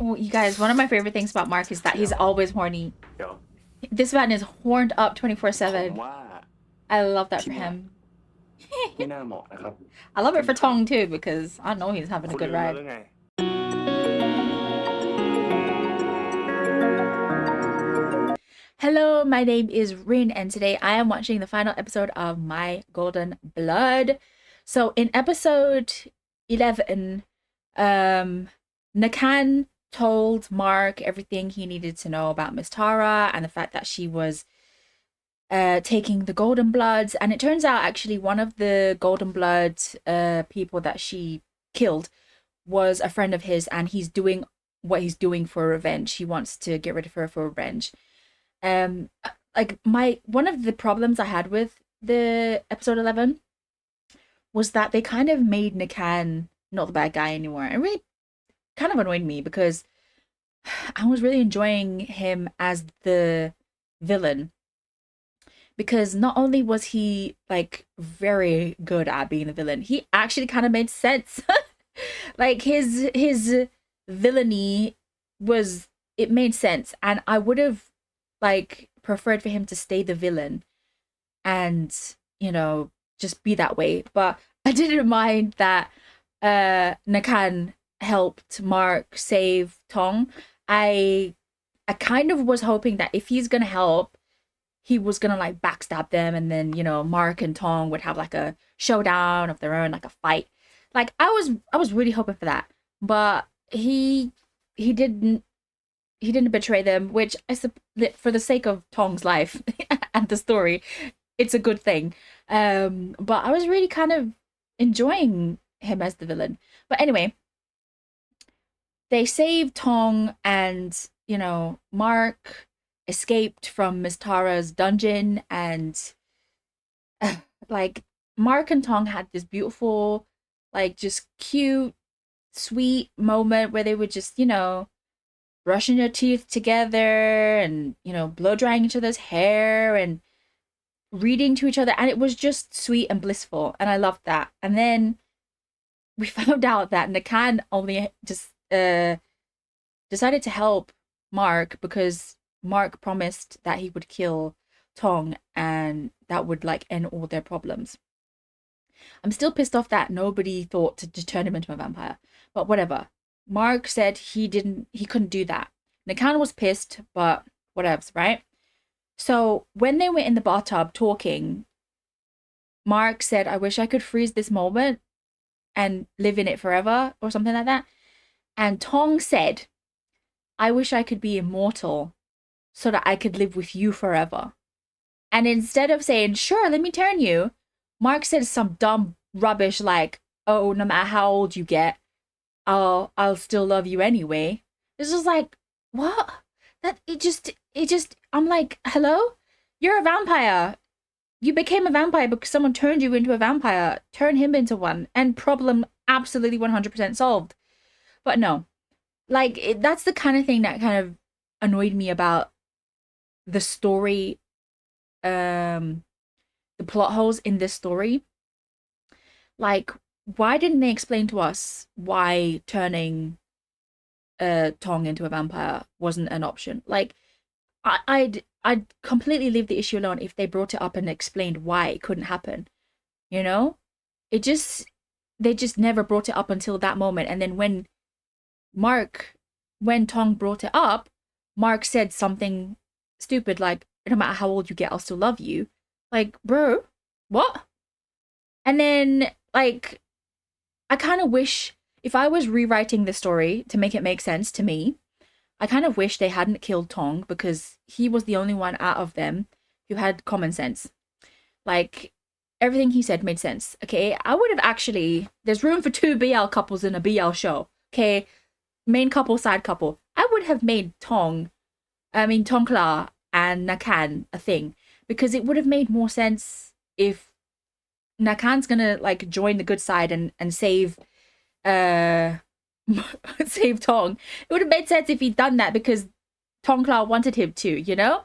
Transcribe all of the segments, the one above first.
Oh, you guys, one of my favorite things about Mark is that he's always horny. เดี๋ยว This man is horned up 24/7. ผมว่า I love that for ที่เนี่ย him. ไม่น่าเหมาะนะครับ I love it for Tong too because I know he's having a คุณ good ลืมแล้ว ride. หรือไง Hello, my name is Rin, and today I am watching the final episode of My Golden Blood. So in episode 11, Nakan told Mark everything he needed to know about Miss Tara and the fact that she was taking the Golden Bloods. And it turns out actually one of the Golden Blood people that she killed was a friend of his, and he's doing what he's doing for revenge. He wants to get rid of her for revenge. Like one of the problems I had with the episode 11 was that they kind of made Nakan not the bad guy anymore. It really kind of annoyed me because I was really enjoying him as the villain, because not only was he like very good at being the villain, he actually kind of made sense. Like his villainy it made sense, and I would have like preferred for him to stay the villain and, you know, just be that way. But I didn't mind that Nakan helped Mark save Tong. I kind of was hoping that if he's gonna help, he was gonna like backstab them, and then, you know, Mark and Tong would have like a showdown of their own, like a fight. Like I was really hoping for that, but he didn't betray them, which for the sake of Tong's life and the story, it's a good thing. But I was really kind of enjoying him as the villain. But anyway, they saved Tong, and, you know, Mark escaped from Miss Tara's dungeon, and like Mark and Tong had this beautiful, like, just cute, sweet moment where they would just, you know, brushing your teeth together and, you know, blow drying each other's hair and reading to each other, and it was just sweet and blissful, and I loved that. And then we found out that Nakan only just decided to help Mark because Mark promised that he would kill Tong, and that would like end all their problems. I'm still pissed off that nobody thought to turn him into a vampire, but whatever. Mark said he couldn't do that. Nakan was pissed, but whatevs, right? So when they were in the bathtub talking, Mark said, I wish I could freeze this moment and live in it forever, or something like that. And Tong said, I wish I could be immortal so that I could live with you forever. And instead of saying, sure, let me turn you, Mark said some dumb rubbish like, oh, no matter how old you get, I'll still love you anyway. It's just like, what? I'm like, hello? You're a vampire. You became a vampire because someone turned you into a vampire. Turn him into one, and problem absolutely 100% solved. But no, like, that's the kind of thing that kind of annoyed me about the story, the plot holes in this story. Like, why didn't they explain to us why turning Tong into a vampire wasn't an option? Like, I'd completely leave the issue alone if they brought it up and explained why it couldn't happen. You know? They just never brought it up until that moment. And then when Tong brought it up, Mark said something stupid like, no matter how old you get, I'll still love you. Like, bro, what? And then, like, I kind of wish, if I was rewriting the story to make it make sense to me, I kind of wish they hadn't killed Tong, because he was the only one out of them who had common sense. Like, everything he said made sense. Okay, I would have actually, there's room for 2 BL couples in a BL show. Okay, main couple, side couple. I would have made Tongkla and Nakan a thing, because it would have made more sense if Nakan's gonna like join the good side and save save Tong. It would have made sense if he'd done that because Tongkla wanted him to, you know?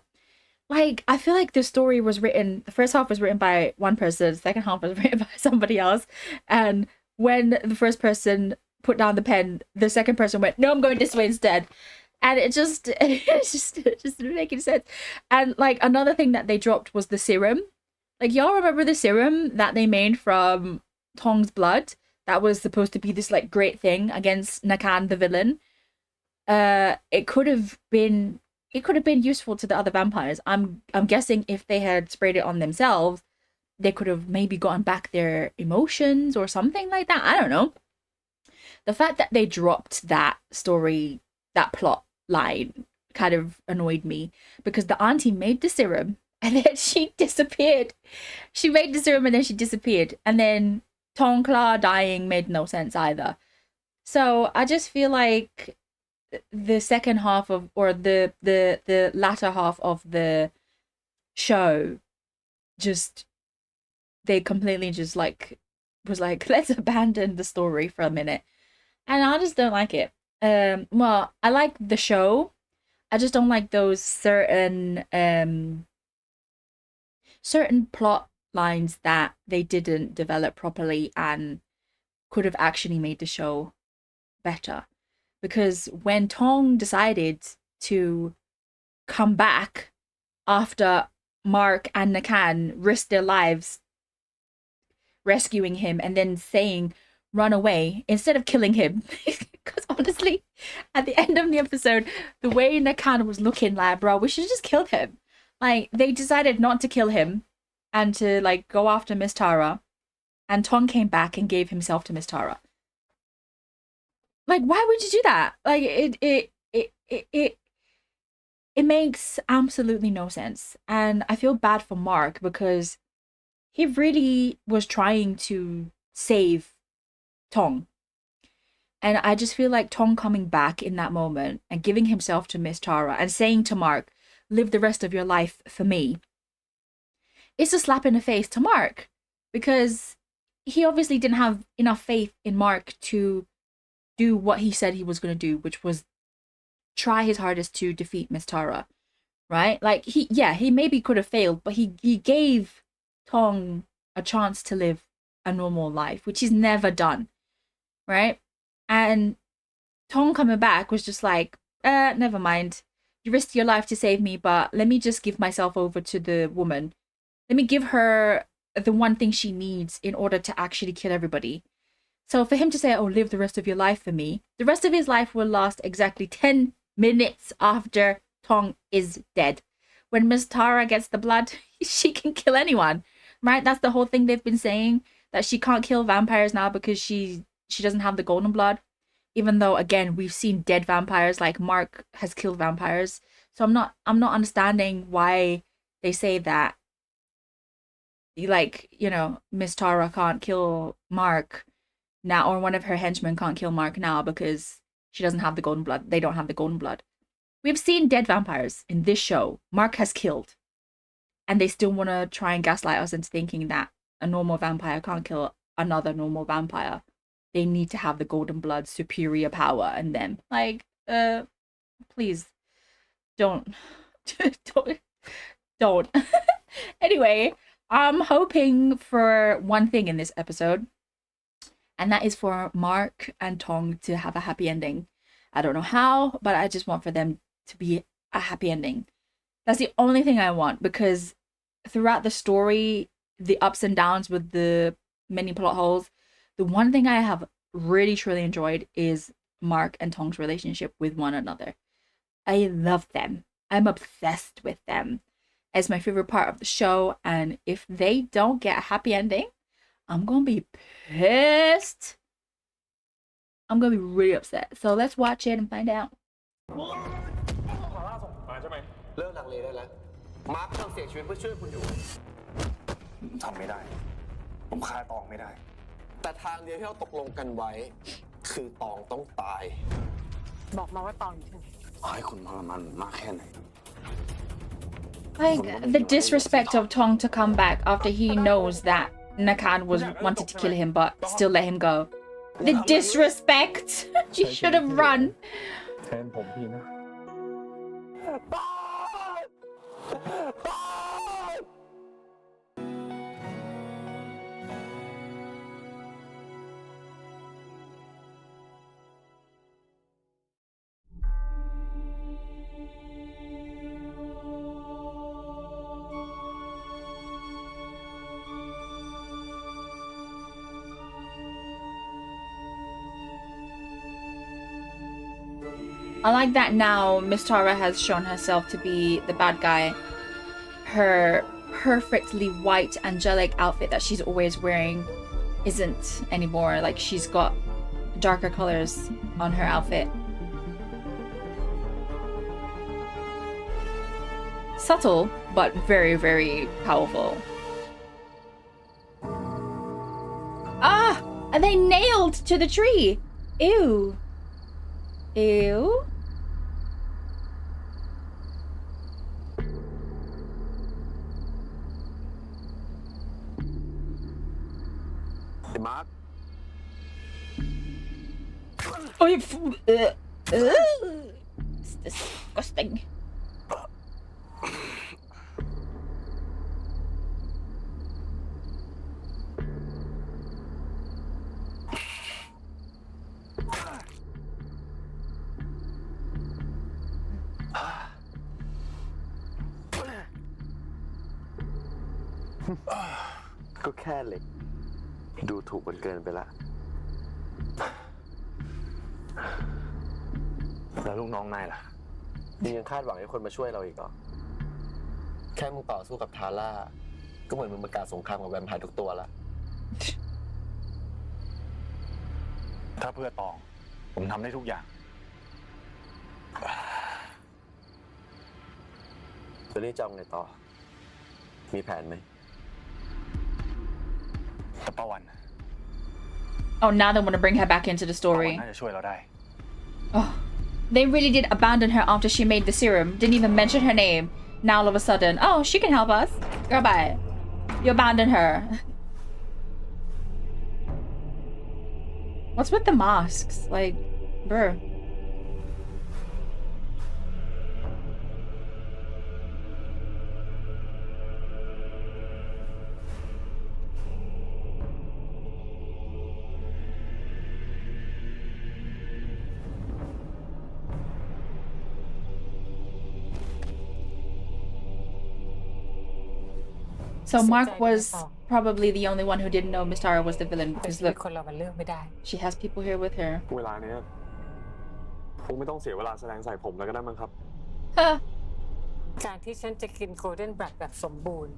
Like, I feel like the story was written, the first half was written by one person, the second half was written by somebody else. And when the first person put down the pen, the second person went, no, I'm going this way instead. And it just didn't make any sense. And like another thing that they dropped was the serum. Like y'all remember the serum that they made from Tong's blood? That was supposed to be this like great thing against Nakan the villain. It could have been useful to the other vampires. I'm guessing if they had sprayed it on themselves, they could have maybe gotten back their emotions or something like that. I don't know. The fact that they dropped that story, that plot line, kind of annoyed me because the auntie made the serum and then she disappeared. She made the serum and then she disappeared. And then Tongkla dying made no sense either. So I just feel like the second half of, or the latter half of the show, just they completely just like was like, let's abandon the story for a minute, and I just don't like it. Well, I like the show, I just don't like those certain plot lines that they didn't develop properly and could have actually made the show better. Because when Tong decided to come back after Mark and Nakan risked their lives rescuing him and then saying, run away, instead of killing him. Because honestly, at the end of the episode, the way Nakan was looking like, bro, we should have just killed him. Like, they decided not to kill him and to, like, go after Miss Tara. And Tong came back and gave himself to Miss Tara. Like, why would you do that? Like, it makes absolutely no sense. And I feel bad for Mark because he really was trying to save Tong. And I just feel like Tong coming back in that moment and giving himself to Miss Tara and saying to Mark, live the rest of your life for me, it's a slap in the face to Mark, because he obviously didn't have enough faith in Mark to do what he said he was going to do, which was try his hardest to defeat Miss Tara, right? Like, he maybe could have failed, but he gave Tong a chance to live a normal life, which he's never done, right? And Tong coming back was just like, never mind. You risked your life to save me, but let me just give myself over to the woman. Let me give her the one thing she needs in order to actually kill everybody. So for him to say, oh, live the rest of your life for me, the rest of his life will last exactly 10 minutes after Tong is dead. When Miss Tara gets the blood, she can kill anyone, right? That's the whole thing they've been saying, that she can't kill vampires now because she doesn't have the golden blood. Even though, again, we've seen dead vampires, like Mark has killed vampires. So I'm not understanding why they say that, like, you know, Miss Tara can't kill Mark now, or one of her henchmen can't kill Mark now because she doesn't have the golden blood. They don't have the golden blood. We've seen dead vampires in this show. Mark has killed. And they still want to try and gaslight us into thinking that a normal vampire can't kill another normal vampire. They need to have the golden blood superior power in them. Like, please don't. don't. Anyway, I'm hoping for one thing in this episode, and that is for Mark and Tong to have a happy ending. I don't know how, but I just want for them to be a happy ending. That's the only thing I want, because throughout the story, the ups and downs with the many plot holes, the one thing I have really truly enjoyed is Mark and Tong's relationship with one another. I love them. I'm obsessed with them. It's my favorite part of the show, and if they don't get a happy ending, I'm gonna be pissed. I'm gonna be really upset. So let's watch it and find out. เลิกลังเลได้แล้วมาร์คต้องเสียชีวิตเพื่อช่วยคุณอยู่ผมทำไม่ได้ผมฆ่าตองไม่ได้แต่ทางเดียวที่เราตกลงกันไว้คือตองต้องตายบอกมาว่าตองอยู่ที่ไหนให้คุณทรมานมากแค่ไหน Like, the disrespect of Tong to come back after he knows that Nakan was wanted to kill him but still let him go. The disrespect! You should have run. แทนผมพี่นะ I like that now Miss Tara has shown herself to be the bad guy. Her perfectly white angelic outfit that she's always wearing isn't anymore. Like, she's got darker colors on her outfit. Subtle, but very, very powerful. Ah! And they nailed to the tree! Ew. Ew. Hey, Mark. Oh, it's disgusting. Có kheเหล็กดูถูกมันเกินไปละ แล้วลูกน้องนายล่ะ นี่ยังคาดหวังให้คนมาช่วยเราอีกเหรอ แค่มึงต่อสู้กับทาร่า ก็เหมือนมึงประกาศสงครามกับแวมไพร์ทุกตัวละ ถ้าเพื่อตอง ผมทำได้ทุกอย่าง จะนี่จะเอาไงต่อ มีแผนไหม แต่ป้าวัน Oh, now they want to bring her back into the ป้าวัน story. น่าจะช่วยเราได้ Oh, they really did abandon her after she made the serum. Didn't even mention her name. Now all of a sudden, oh, she can help us. Girl, bye. You abandoned her. What's with the masks? Like, bruh. So Mark was probably the only one who didn't know Miss Tara was the villain แต่ because ชีวิต look, คนเรามันเลือกไม่ได้ she has people here with her. เวลาเนี้ยคงไม่ต้องเสียเวลาแสดงใส่ผมแล้วก็ได้มั้งครับ Huh. การที่ฉันจะกินโกลเด้นบลัดแบบสมบูรณ์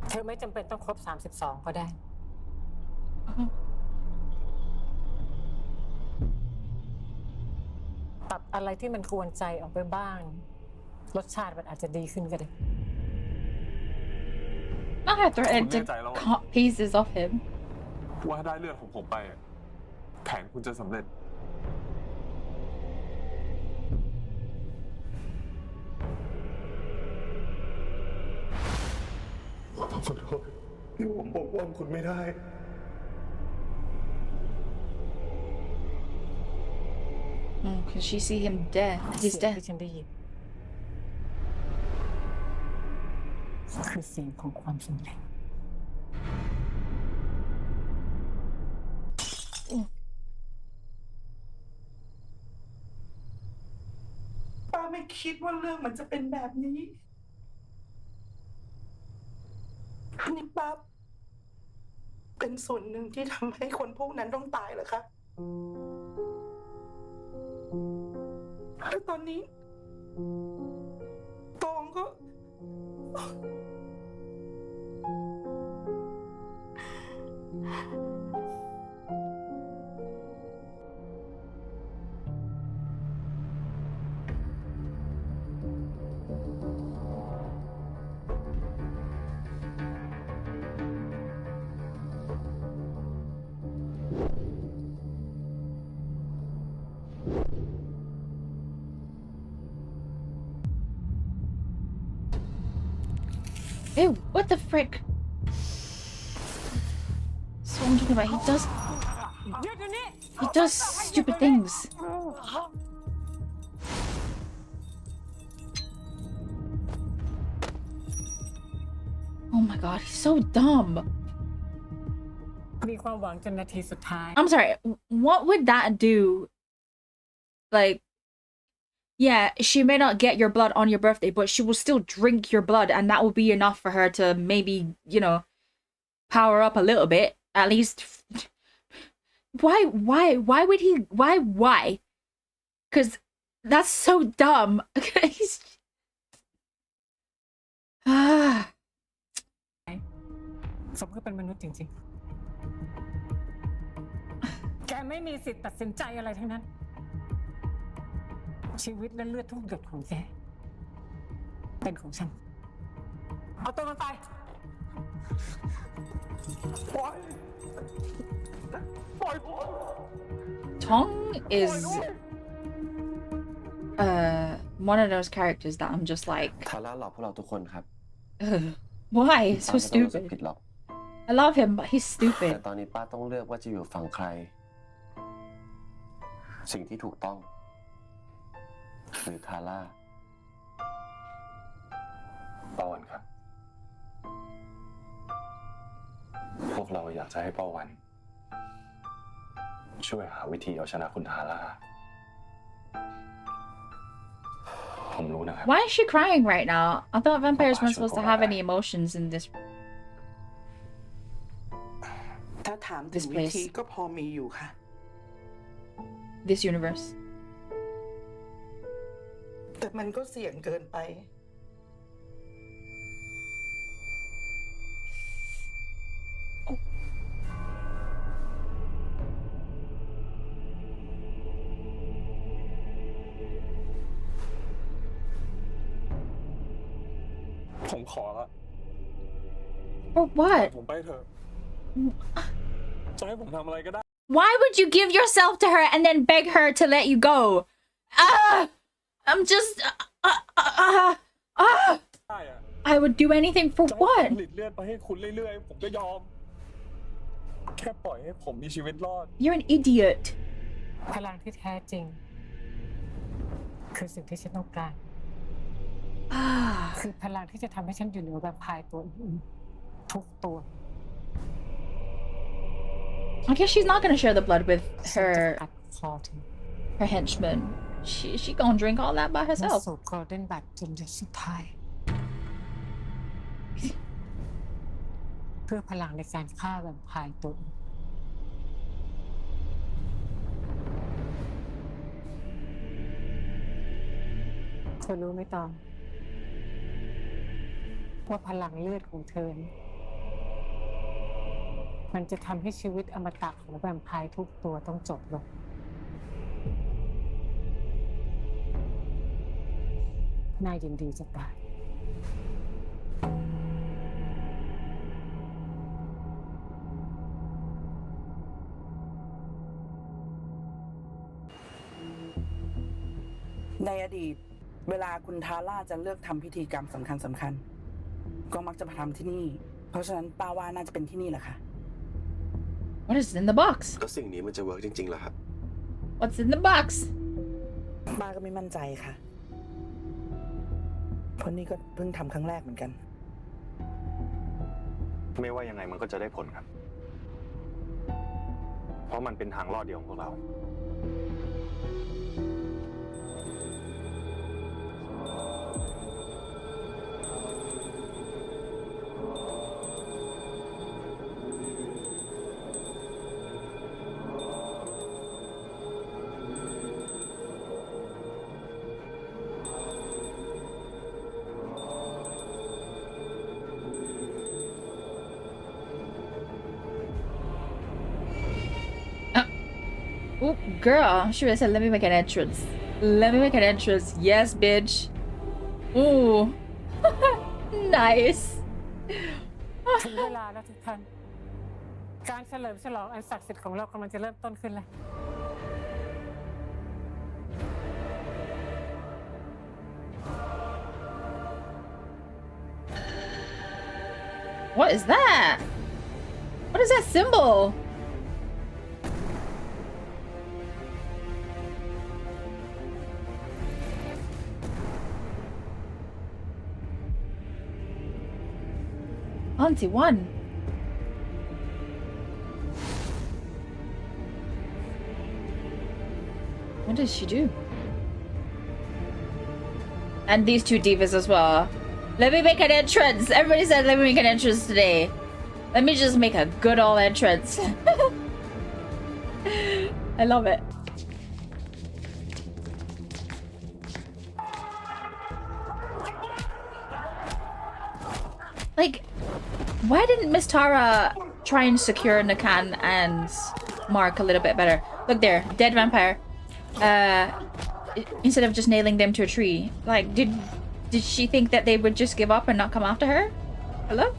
เธอไม่จำเป็นต้องครบ 32 ก็ได้ ตัดอะไรที่มันกวนใจออกไปบ้าง รสชาติมันอาจจะดีขึ้นก็ได้ Not her threatened to cut pieces off him. ว่าถ้าได้เลือดของผมไปอะแผนคุณจะสำเร็จ ผมขอโทษที่ผมปกป้องคุณไม่ได้ Because she see him dead. He's เสียง dead. ที่ฉันได้ยินคือเสียงของความสำเร็จ ป้าไม่คิดว่าเรื่องมันจะเป็นแบบนี้ นี่ป้าเป็นส่วนหนึ่งที่ทำให้คนพวกนั้นต้องตายเหรอคะแล้วตอนนี้ตองก็ Ew, what the frick? So I'm talking about he does stupid things. Oh my god, he's so dumb. มีความหวังจนนาทีสุดท้าย I'm sorry, what would that do? Like, yeah, she may not get your blood on your birthday, but she will still drink your blood, and that will be enough for her to maybe, you know, power up a little bit. At least. Why would he? Why? because that's so dumb. Ah. สมก็เป็นมนุษย์จริงๆ แกไม่มีสิทธิ์ตัดสินใจอะไรทั้งนั้น ชีวิตและเลือดทุกหยดของแกเป็นของฉัน เอาตัวมันไป Tong is one of those characters that I'm just like ทาร่าหลอกพวกเราทุกคนครับ why ป้า so ไม่ต้องรู้สึกผิ stupid ดหรอก I love him but he's แต่ stupid ตอนนี้ป้าต้องเลือกว่าจะอยู่ฝั่งใคร สิ่งที่ถูกต้องคือทาร่า ป้าวันครับ พวกเราอยากจะให้ป้าวัน ช่วยหาวิธีเอาชนะคุณทาร่า ผมรู้นะครับ Why is she crying right now? I thought vampires weren't supposed to have any emotions in this ถ้าถามถึ This งวิ place ธีก็พอมีอยู่ค่ะ this universe. แต่มันก็เสี่ยงเกินไป ผมขอละ For what? ผมไปเถอะ จะให้ผมทำอะไรก็ได้ Why would you give yourself to her and then beg her to let you go? I'm just. ได้อะ I would do anything for จะให้ผม what? ผลิตเลือดไปให้คุณเรื่อยๆ ผมก็ยอม แค่ปล่อยให้ผมมีชีวิตรอด You're an idiot. พลังที่แท้จริง คือสิ่งที่ฉันต้องการ คือพลังที่จะทำให้ฉันอยู่เหนือแวมไพร์ตัวอื่นๆทุกตัว I guess she's not gonna share the blood with ฉันจะ her กัดคอเธอ her henchmen. She gonna drink all that by และ herself. สูบโกลเด้นบัตจนหยดสุดท้าย เพื่อพลังในการฆ่าแวมไพร์ตัวอื่นเธอรู้ไหมตองว่าพลังเลือดของเธอนี่มันจะทำให้ชีวิตอมตะของแวมไพร์ทุกตัวต้องจบลง น่ายินดีจะตาย ในอดีต เวลาคุณทาร่าจะเลือกทำพิธีกรรมสำคัญก็มักจะมาทำที่นี่ เพราะฉะนั้นป้าว่าน่าจะเป็นที่นี่แหละค่ะ What is in the box? แล้วสิ่งนี้มันจะเวิร์กจริงๆเหรอครับ What's in the box? ป้าก็ไม่มั่นใจค่ะ เพราะนี่ก็เพิ่งทำครั้งแรกเหมือนกัน ไม่ว่ายังไงมันก็จะได้ผลครับ เพราะมันเป็นทางรอดเดียวของพวกเรา Ooh, girl, she would have said, let me make an entrance. Let me make an entrance. Yes, bitch. Ooh. Nice. ถึงเวลาแล้วทุกท่าน การเฉลิมฉลองอันศักดิ์สิทธิ์ของเรากำลังจะเริ่มต้นขึ้นแล้ว What is that? What is that symbol? Auntie one. What does she do? And these two divas as well. Let me make an entrance. Everybody said let me make an entrance today. Let me just make a good old entrance. I love it. Like, why didn't Miss Tara try and secure Nakan and Mark a little bit better? Look there, dead vampire. Instead of just nailing them to a tree. Like, did she think that they would just give up and not come after her? Hello?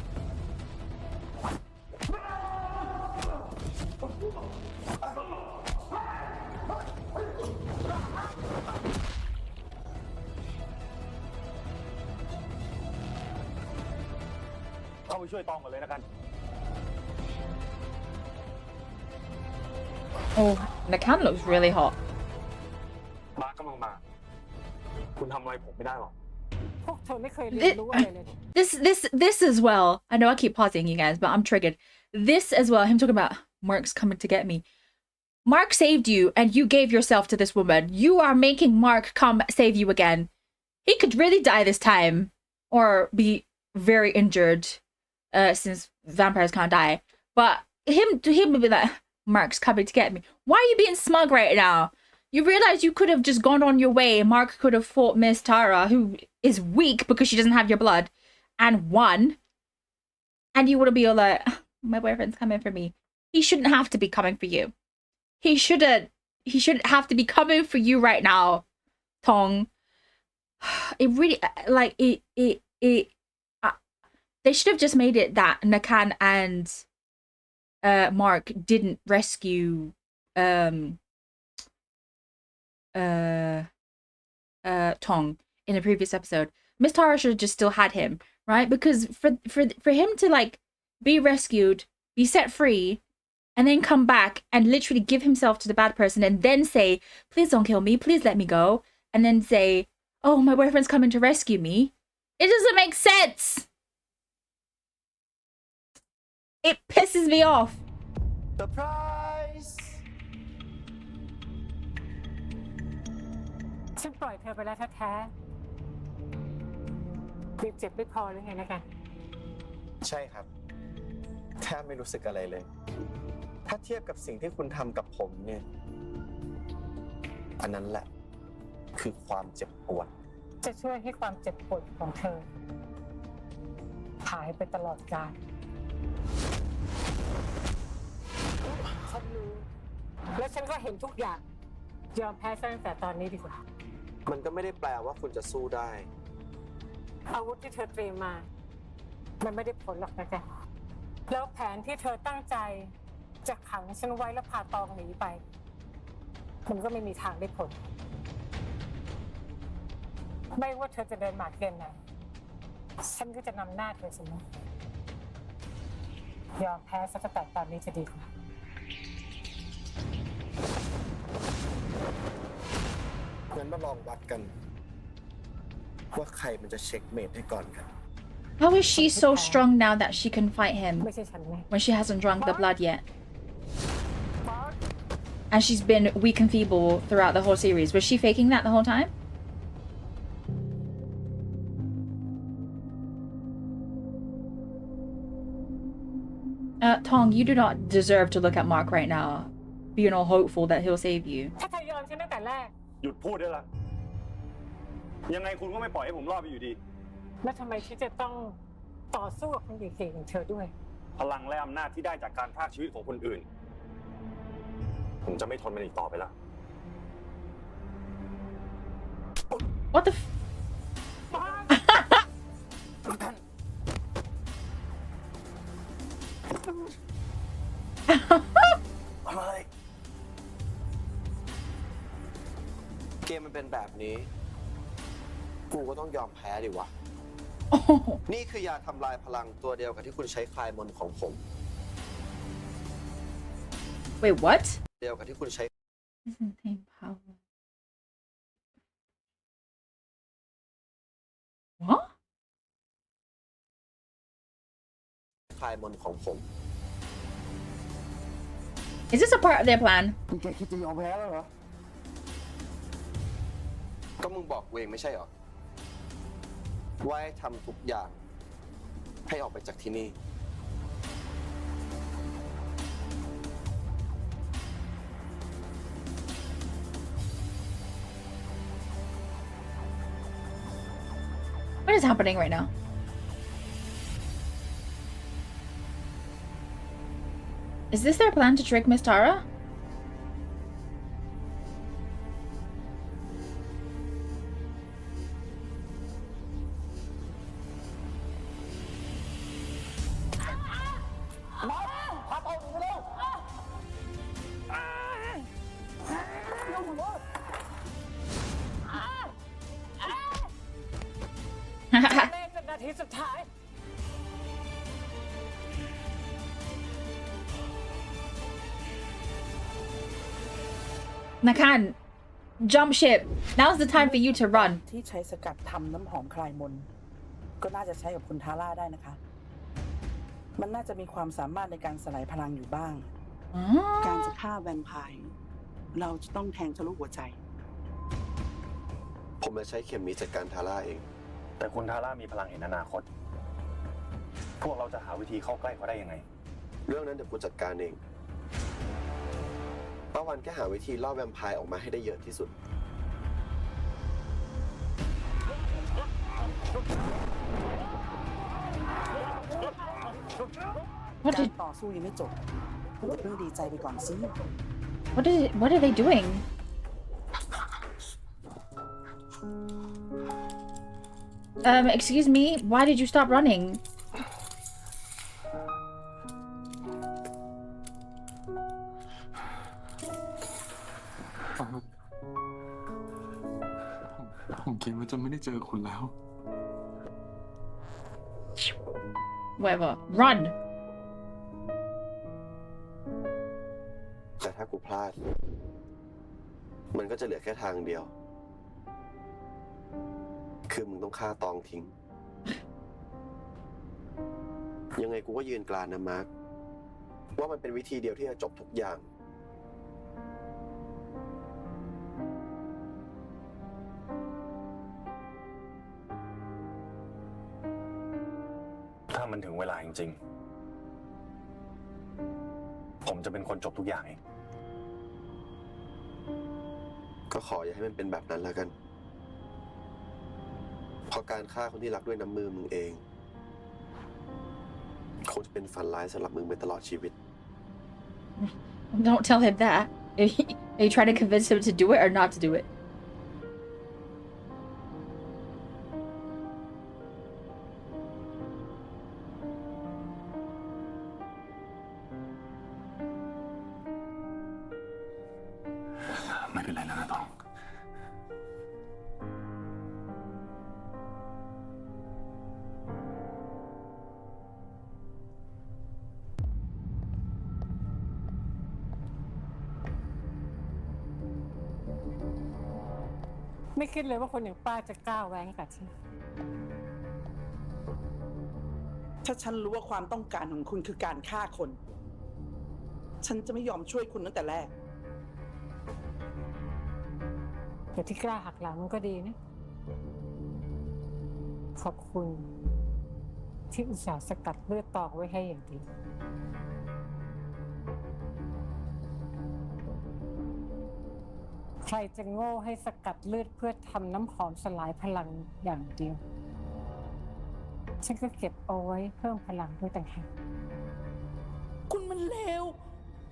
Oh, Nakan looks really hot. มาร์คกำลังมา คุณทำอะไรผมไม่ได้หรอก พวกเธอไม่เคยเรียนรู้อะไรเลย This as well. I know I keep pausing you guys, but I'm triggered. This as well. Him talking about Mark's coming to get me. Mark saved you, and you gave yourself to this woman. You are making Mark come save you again. He could really die this time, or be very injured, since vampires can't die. But him would be like, Mark's coming to get me. Why are you being smug right now? You realize you could have just gone on your way. Mark could have fought Miss Tara, who is weak because she doesn't have your blood, and won. And you wouldn't be all like, my boyfriend's coming for me. He shouldn't have to be coming for you. He shouldn't have to be coming for you right now, Tong. It really, like, they should have just made it that Nakan and Mark didn't rescue Tong in the previous episode. Miss Tara should have just still had him, right? Because for him to like be rescued, be set free, and then come back and literally give himself to the bad person and then say, please don't kill me, please let me go, and then say, oh, my boyfriend's coming to rescue me. It doesn't make sense. It pisses me off. Surprise ฉันปล่อยเธอไปแล้วแท้ๆยังเจ็บไม่พอหรือไงนะกัน ใช่ครับแทบไม่รู้สึกอะไรเลย ถ้าเทียบกับสิ่งที่คุณทำกับผมเนี่ยอันนั้นแหละคือความเจ็บปวด จะช่วยให้ความเจ็บปวดของเธอหายไปตลอดกาลฉันรู้และฉันก็เห็นทุกอย่างยอมแพ้ซะตั้งแต่ตอนนี้ดีกว่า มันก็ไม่ได้แปลว่าคุณจะสู้ได้ อาวุธที่เธอเตรียมมามันไม่ได้ผลหรอกนะจ๊ะแล้วแผนที่เธอตั้งใจจะขังฉันไว้แล้วพาตองหนีไปมันก็ไม่มีทางได้ผลไม่ว่าเธอจะเดินหมากเดินไหนฉันก็จะนำหน้าเธอเสมอยอมแพ้ซะตั้งแต่ตอนนี้จะดีกว่า งั้นมาลองวัดกันว่าใครมันจะเช็คเมทให้ก่อนกัน How is she so strong now that she can fight him ไม่ใช่ฉันไง when she hasn't drunk the blood yet? And she's been weak and feeble throughout the whole series. Was she faking that the whole time? Tong, you do not deserve to look at Mark right now, being all hopeful that he'll save you. ถ้าเธอยอมฉันตั้งแต่แรก หยุดพูดได้ละยังไงคุณก็ไม่ปล่อยให้ผมรอดไปอยู่ดี แล้วทำไมฉันจะต้องต่อสู้กับคนเก่งๆของเธอด้วย พลังและอำนาจที่ได้จากการพรากชีวิตของคนอื่น ผมจะไม่ทนมันอีกต่อไปแล้ว What theอะไร เกมมันเป็นแบบนี้ กูก็ต้องยอมแพ้ดิวะ Oh. นี่คือยาทำลายพลังตัวเดียวกับที่คุณใช้คลายมนต์ของผม Wait, what? เดียวกับที่คุณใช้ Isn't thing power? What? คลายมนต์ของผม Is this a part of their plan? มึงแกคิดจะยอมแพ้แล้วเหรอ ก็มึงบอกกูเองไม่ใช่เหรอ ว่าให้ทำทุกอย่างให้ออกไปจากที่นี่ What is happening right now? Is this their plan to trick Miss Tara? Nakan, jump ship. Now's the time for you to run. ที่ใช้สกัดทำน้ำหอมคลายมนก็น่าจะใช้กับคุณทาร่าได้นะคะ มันน่าจะมีความสามารถในการสลายพลังอยู่บ้าง การจะฆ่าแวมไพร์เราจะต้องแทงทะลุหัวใจ ผมจะใช้เข็มนี้จัดการทาร่าเอง แต่คุณทาร่ามีพลังเห็นอนาคต พวกเราจะหาวิธีเข้าใกล้เขาได้ยังไง เรื่องนั้นเดี๋ยวกูจัดการเองป้าวันแค่หาวิธีล่อแวมไพร์ออกมาให้ได้เยอะที่สุด What การ did ต่อสู้ยังไม่จบอย่าเพิ่งดีใจไปก่อนสิ what are they doing? Excuse me, why did you stop running?ผมคิดว่าจะไม่ได้เจอคุณแล้ว Whatever. Run. แต่ถ้ากูพลาด มันก็จะเหลือแค่ทางเดียว คือมึงต้องฆ่าตองทิ้ง ยังไงกูก็ยืนกรานนะมาร์คว่ามันเป็นวิธีเดียวที่จะจบทุกอย่าง ถ้ามันถึงเวลาจริงๆ ผมจะเป็นคนจบทุกอย่างเอง ก็ขออย่าให้มันเป็นแบบนั้นแล้วกัน เพราะการฆ่าคนที่รักด้วยน้ำมือมึงเองคงจะเป็นฝันร้ายสำหรับมึงไปตลอดชีวิต Don't tell him that. Are you trying to convince him to do it or not to do it?ไม่เป็นไรแล้วนะตอง ไม่คิดเลยว่าคนอย่างป้าจะกล้าแหวงกับฉัน ถ้าฉันรู้ว่าความต้องการของคุณคือการฆ่าคน ฉันจะไม่ยอมช่วยคุณตั้งแต่แรก แต่ที่กล้าหักหลังมันก็ดีนะ ขอบคุณ ที่อุตส่าห์สกัดเลือดตองไว้ให้อย่างดี ใครจะโง่ให้สกัดเลือดเพื่อทำน้ำหอมสลายพลังอย่างเดียว ฉันก็เก็บเอาไว้เพิ่มพลังด้วยต่างหาก คุณมันเลว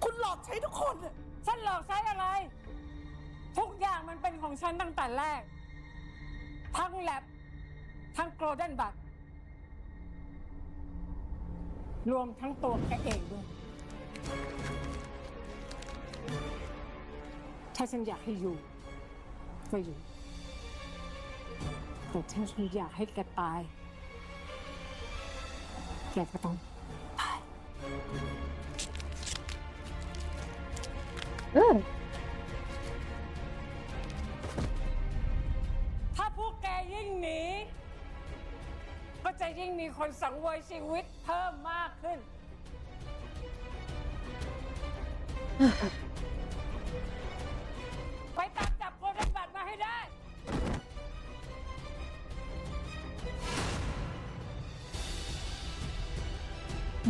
คุณหลอกใช้ทุกคนอะ ฉันหลอกใช้อะไร ทุกอย่างมันเป็นของฉันตั้งแต่แรก ทั้งแลบทั้งโกลเด้นบัตรวมทั้งตัวแกเองด้วย ถ้าฉันอยากให้อยู่ก็อยู่ แต่ถ้าฉันอยากให้แกตาย แกก็ต้องตาย Ugh. ถ้าพวกแกยิ่งหนี ก็จะยิ่งมีคนสังเวยชีวิตเพิ่มมากขึ้น ไปตามจับโกลเด้นบัตมาให้ได้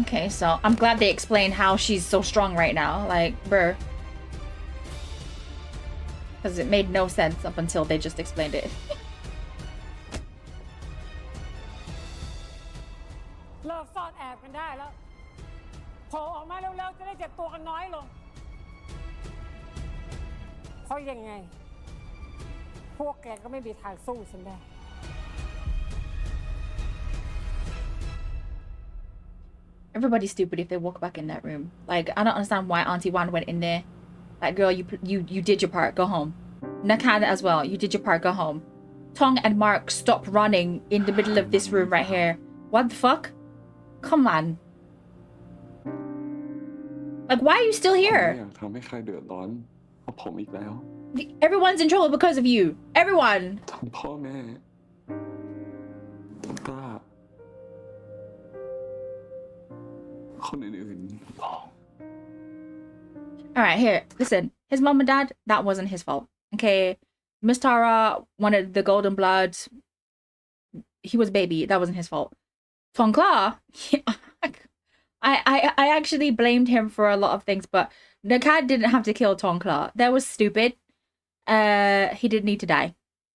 Okay, so I'm glad they explained how she's so strong right now. Like, bruh. Because it made no sense up until they just explained it. เลิกซ่อนแอบกันได้แล้ว พอออกมาเร็วๆจะได้เจ็บตัวกันน้อยลงเพราะยังไงพวกแกก็ไม่มีทางสู้ฉันได้ Everybody's stupid if they walk back in that room. Like, I don't understand why Auntie Wan went in there. Like, girl, you did your part. Go home. Nakan as well. You did your part. Go home. Tong and Mark, stop running in the middle of this room right here. What the fuck? Come on. Like, why are you still here? ไม่อยากทำให้ใครเดือดร้อนเพราะผมอีกแล้ว Everyone's in trouble because of you. Everyone. ทั้งพ่อแม่ทั้งป้าคนอื่นๆ All right, here. Listen, his mom and dad, that wasn't his fault. Okay, Miss Tara wanted the golden blood. He was a baby. That wasn't his fault. Tong Kla, I actually blamed him for a lot of things, but Nakat didn't have to kill Tong Kla. That was stupid. He didn't need to die.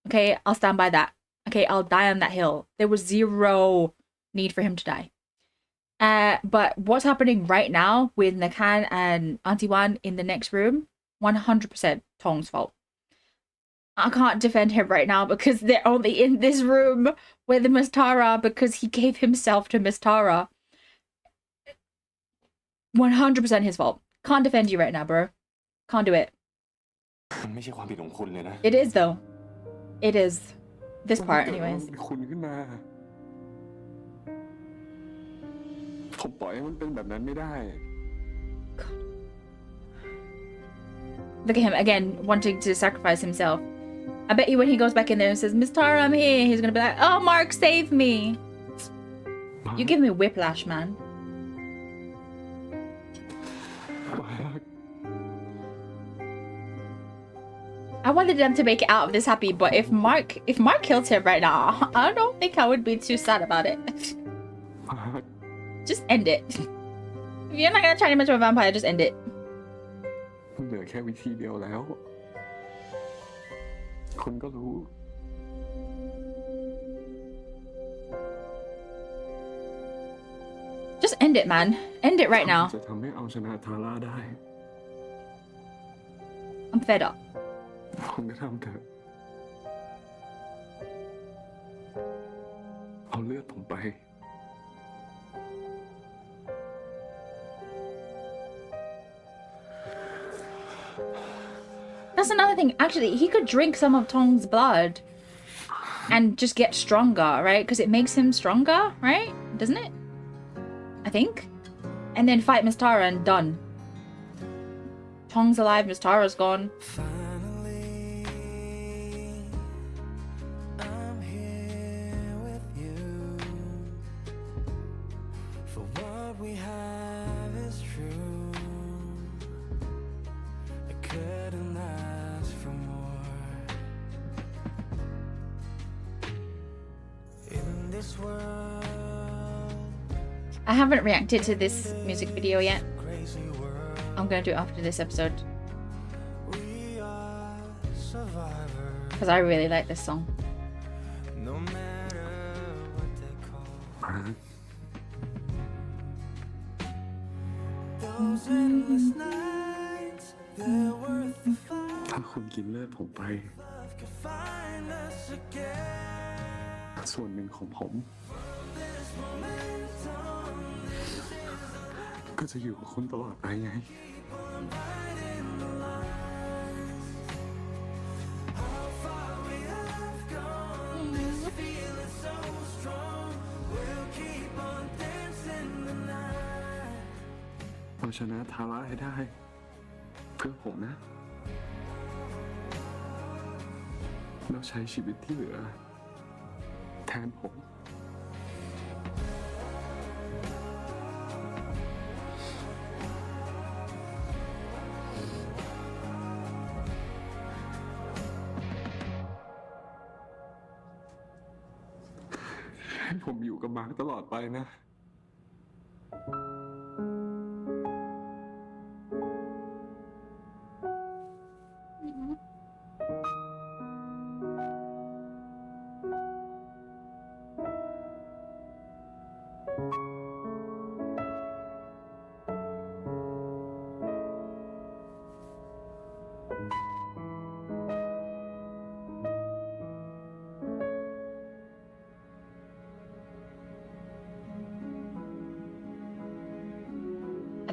Okay, I'll stand by that. Okay, I'll die on that hill. There was zero need for him to die. But what's happening right now with Nakan and Auntie Wan in the next room, 100% Tong's fault. I can't defend him right now because they're only in this room with Miss Tara because he gave himself to Miss Tara. 100% his fault. Can't defend you right now, bro. Can't do it. มันไม่ใช่ความผิดของคุณเลยนะ It is though. It is. This part anyways. เป็นคุณขึ้นมาผมปล่อยให้มันเป็นแบบนั้นไม่ได้ Look at him again, wanting to sacrifice himself. I bet you when he goes back in there and says, Miss Tara, I'm here, he's gonna be like, oh, Mark, save me. You give me whiplash, man. I wanted them to make it out of this happy, but if Mark killed him right now, I don't think I would be too sad about it. Just end it. If you're not gonna turn him into a vampire, just end it. เหลือแค่วิธีเดียวแล้ว คุณก็รู้ Just end it, man. End it right now. จะทำให้เอาชนะทาร่าได้ I'm fed up. คุณก็ทำเถอะ เอาเลือดผมไป That's another thing. Actually, he could drink some of Tong's blood and just get stronger, right? Because it makes him stronger, right? Doesn't it? I think. And then fight Miss Tara and done. Tong's alive, Miss Tara's gone. Finally, I'm here with you. For what we have is true. I couldn't ask for more. In this world, I haven't reacted to this music video yet. crazy world, I'm gonna do it after this episode we are survivors. because I really like this song. No matter what they call those endless nights, they're worth the fight. ถ้าคุณกินเลือดผมไป Love could find us again. ส่วนหนึ่งของผม This momentum, ก็จะอยู่กับคุณตลอดไปไง keep on fighting the lines. How far we have gone, this feeling so strong. We'll keep on dancing the night. เอาชนะทาร่าให้ได้ เพื่อผมนะ แล้วใช้ชีวิตที่เหลือ แทนผม ให้ผมอยู่กับมาร์คตลอดไปนะ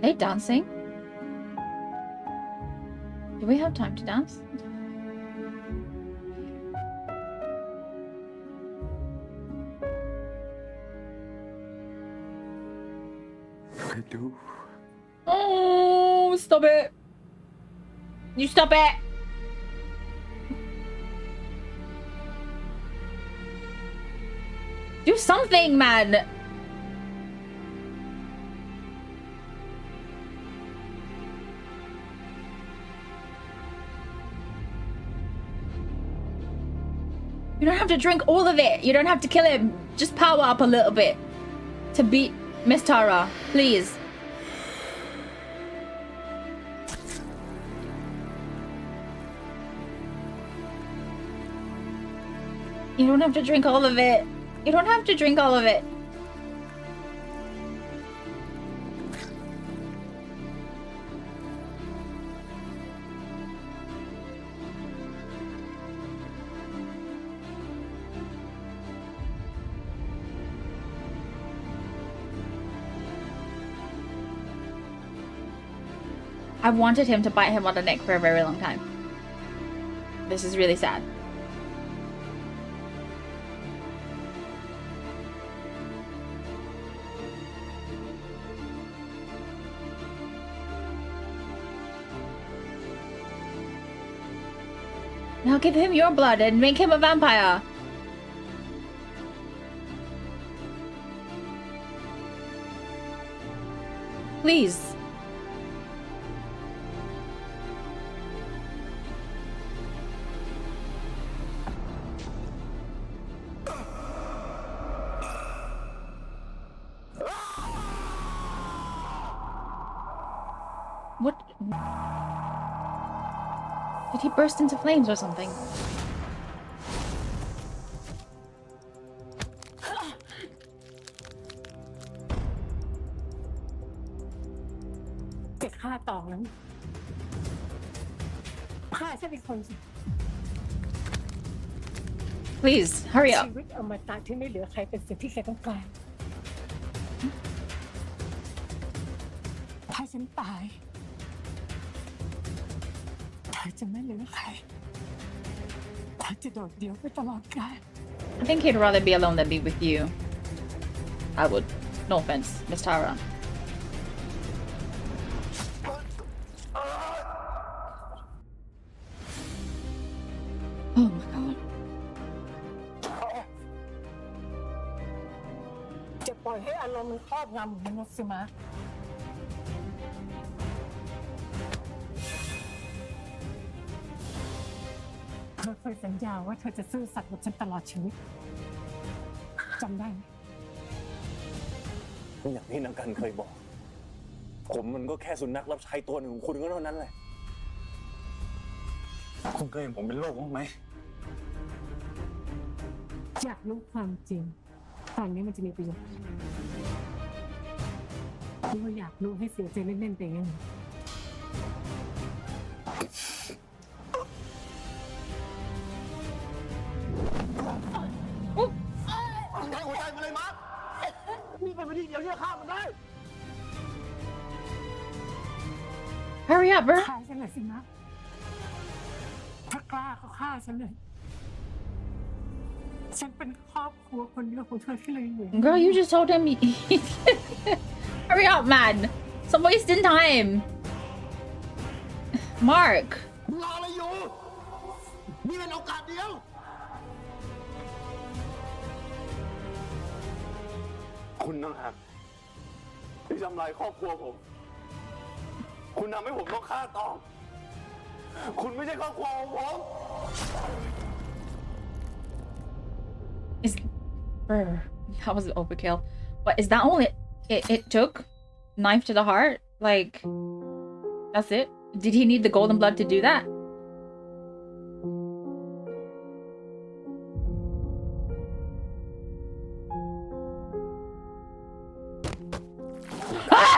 Are they dancing? Do we have time to dance? I do. Oh, stop it. You stop it. Do something, man. You don't have to drink all of it. You don't have to kill him. Just power up a little bit to beat Miss Tara, please. You don't have to drink all of it. You don't have to drink all of it. I've wanted him to bite him on the neck for a very long time. This is really sad. Now give him your blood and make him a vampire. Please. What? Did he burst into flames or something? Đểฆ่าต่อนั้นฆ่าฉันอีกคนสิ Please, hurry up. ชีวิตอมตะที่ไม่เหลือใครเป็นสิ่งที่ใครต้องการถ้าฉันตายเธอจะไม่เหลือใครเธอจะโดดเดี่ยวไปตลอดกาล I think he'd rather be alone than be with you. I would. No offense, Miss Tara. Oh my god. จะปล่อยให้อารมณ์มันครอบงำมนุษย์สิมะเธอเคยสัญญาว่าเธอจะซื่อสัตย์กับฉันตลอดชีวิตจำได้ไหม อย่างที่นางกันเคยบอก ผมมันก็แค่สุนัขรับใช้ตัวหนึ่งของคุณก็เท่านั้นแหละ คุณเคยเห็นผมเป็นโรคบ้างไหม อยากรู้ความจริงตอนนี้มันจะมีประโยชน์หรือว่าอยากรู้ให้เสียใจเล่นๆไปงั้น แทงหัวใจมาเลยมาร์คนี่เป็นวิธีเดียวที่จะฆ่ามันได้ Hurry up, bro. ฆ่าฉันเลยสินะถ้ากล้าก็ฆ่าฉันเลย ฉันเป็นครอบครัวคนเดียวของเธอที่เลยอยู่ Girl, you just told him. Hurry up, man. Stop wasting time. Mark. มึงรออะไรอยู่ นี่เป็นโอกาสเดียว คุณต่างหากที่ทำลายครอบครัวผม คุณทำให้ผมต้องฆ่าตอง คุณไม่ใช่ครอบครัวของผม Is that was overkill. But is that all it took? Knife to the heart? Like, that's it? Did he need the golden blood to do that? Ah!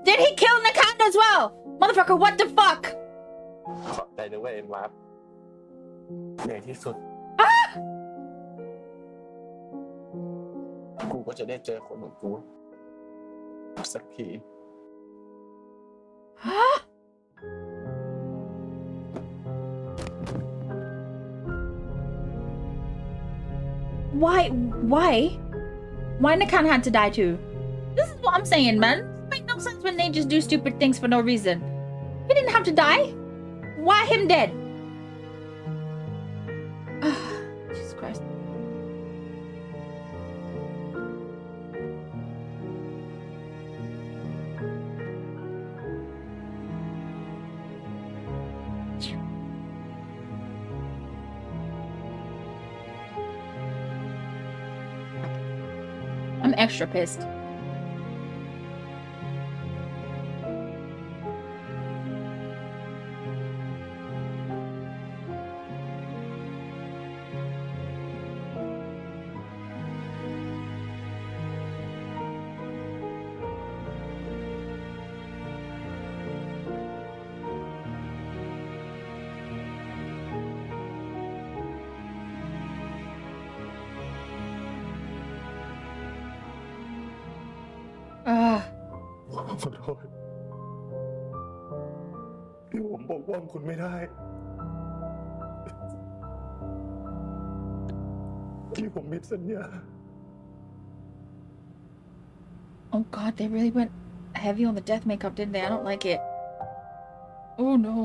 Did he kill Nakan as well? Motherfucker, what the fuck? ขอบใจนะเว้ยมาร์คในที่สุด กูก็จะได้เจอคนของกูสักที Why Nakan had to die too? This is what I'm saying, man. It makes no sense when they just do stupid things for no reason. He didn't have to die. Why him dead? Jesus Christ. I'm extra pissed. Ah. ขอโทษที่ผมปกป้องคุณไม่ได้ที่ผมผิดสัญญา Oh God, they really went heavy on the death makeup, didn't they? I don't like it. Oh no.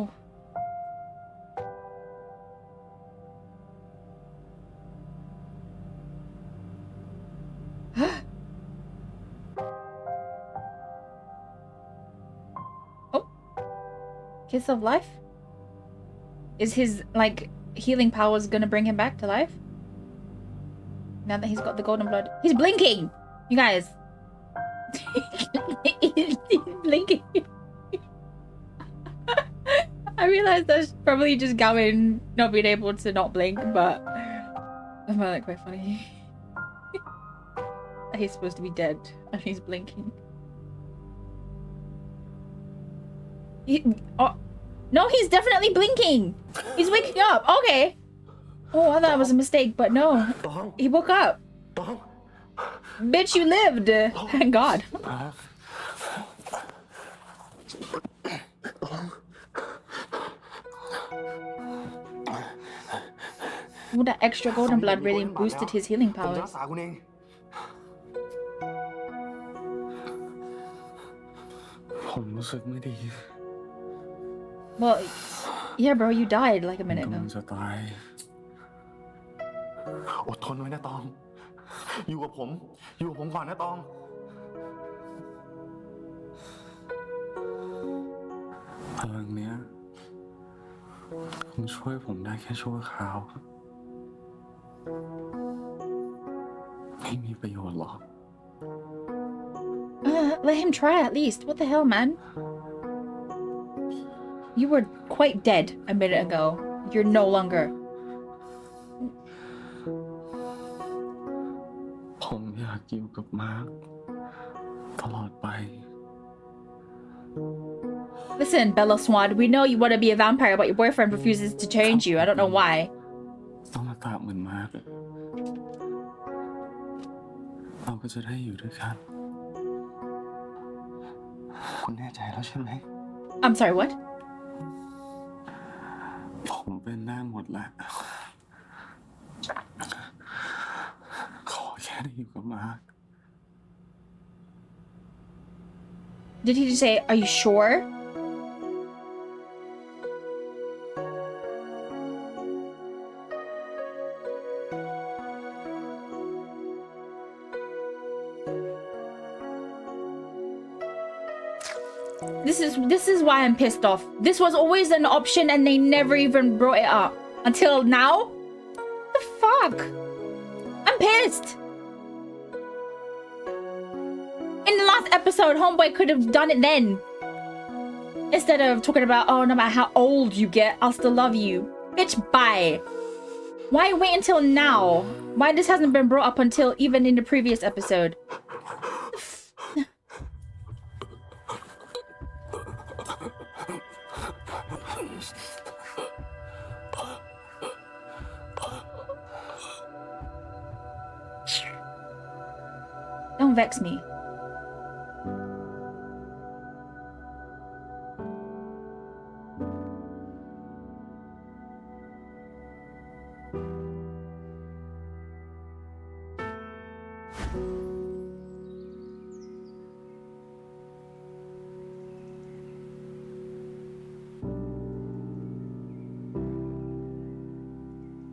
Oh. Kiss of life? Is his, like, healing powers gonna bring him back to life? Now that he's got the golden blood. He's blinking! You guys. He's blinking. I realized that's probably just Gawin not being able to not blink, but I find that quite funny. He's supposed to be dead and he's blinking. No, he's definitely blinking. He's waking up. Okay. Oh, I thought it was a mistake, but no. He woke up. Bitch, you lived. Thank God. Ooh, that extra golden blood really boosted his healing powers. Well, yeah, bro, you died like a minute ago. อดทนไว้นะตอง อยู่กับผมก่อนนะตอง พลังเนี้ยคงช่วยผมได้แค่ชั่วคราวไม่มีประโยชน์หรอก Let him try at least. What the hell, man? You were quite dead a minute ago. You're no longer. ผมอยากอยู่กับมาร์คตลอดไป Listen, Bella Swan, we know you want to be a vampire, but your boyfriend refuses to change you. I don't know why. ต้องมาตามเหมือนมาร์คเราก็จะได้อยู่ด้วยกัน คุณแน่ใจแล้วใช่ไหม I'm sorry, what? ผมเป็นได้หมดแหละ ขอแค่ได้อยู่กับมาร์ค Did he just say, are you sure? This is why I'm pissed off. This was always an option and they never even brought it up. Until now? What the fuck? I'm pissed. In the last episode, Homeboy could have done it then. Instead of talking about, oh, no matter how old you get, I'll still love you. Bitch, bye. Why wait until now? Why this hasn't been brought up until even in the previous episode? Don't vex me.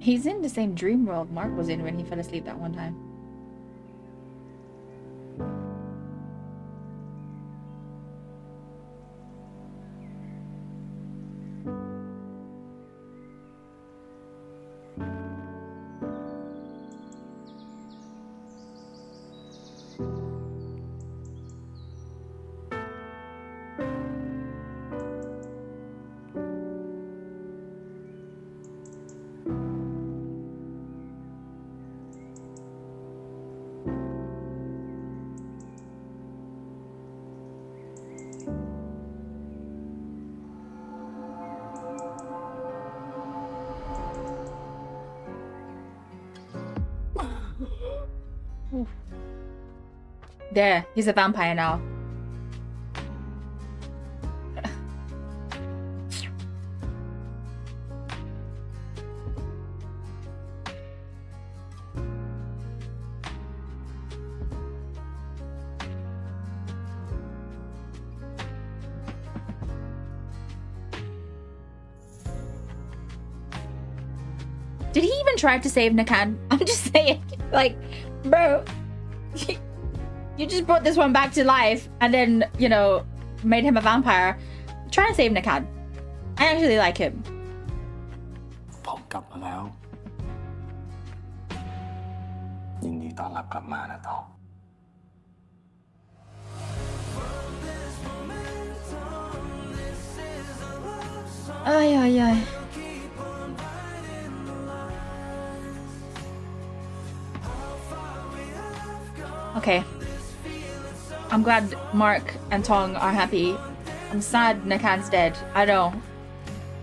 He's in the same dream world Mark was in when he fell asleep that one time. There, he's a vampire now. Did he even try to save Nakan? I'm just saying, like, bro, you just brought this one back to life and then, you know, made him a vampire. Try and save Nakan. I actually like him. ผมกลับมาแล้ว ยินดีต้อนรับกลับมานะทอง Ay, ay, ay. Okay. I'm glad Mark and Tong are happy. I'm sad Nakan's dead. I know.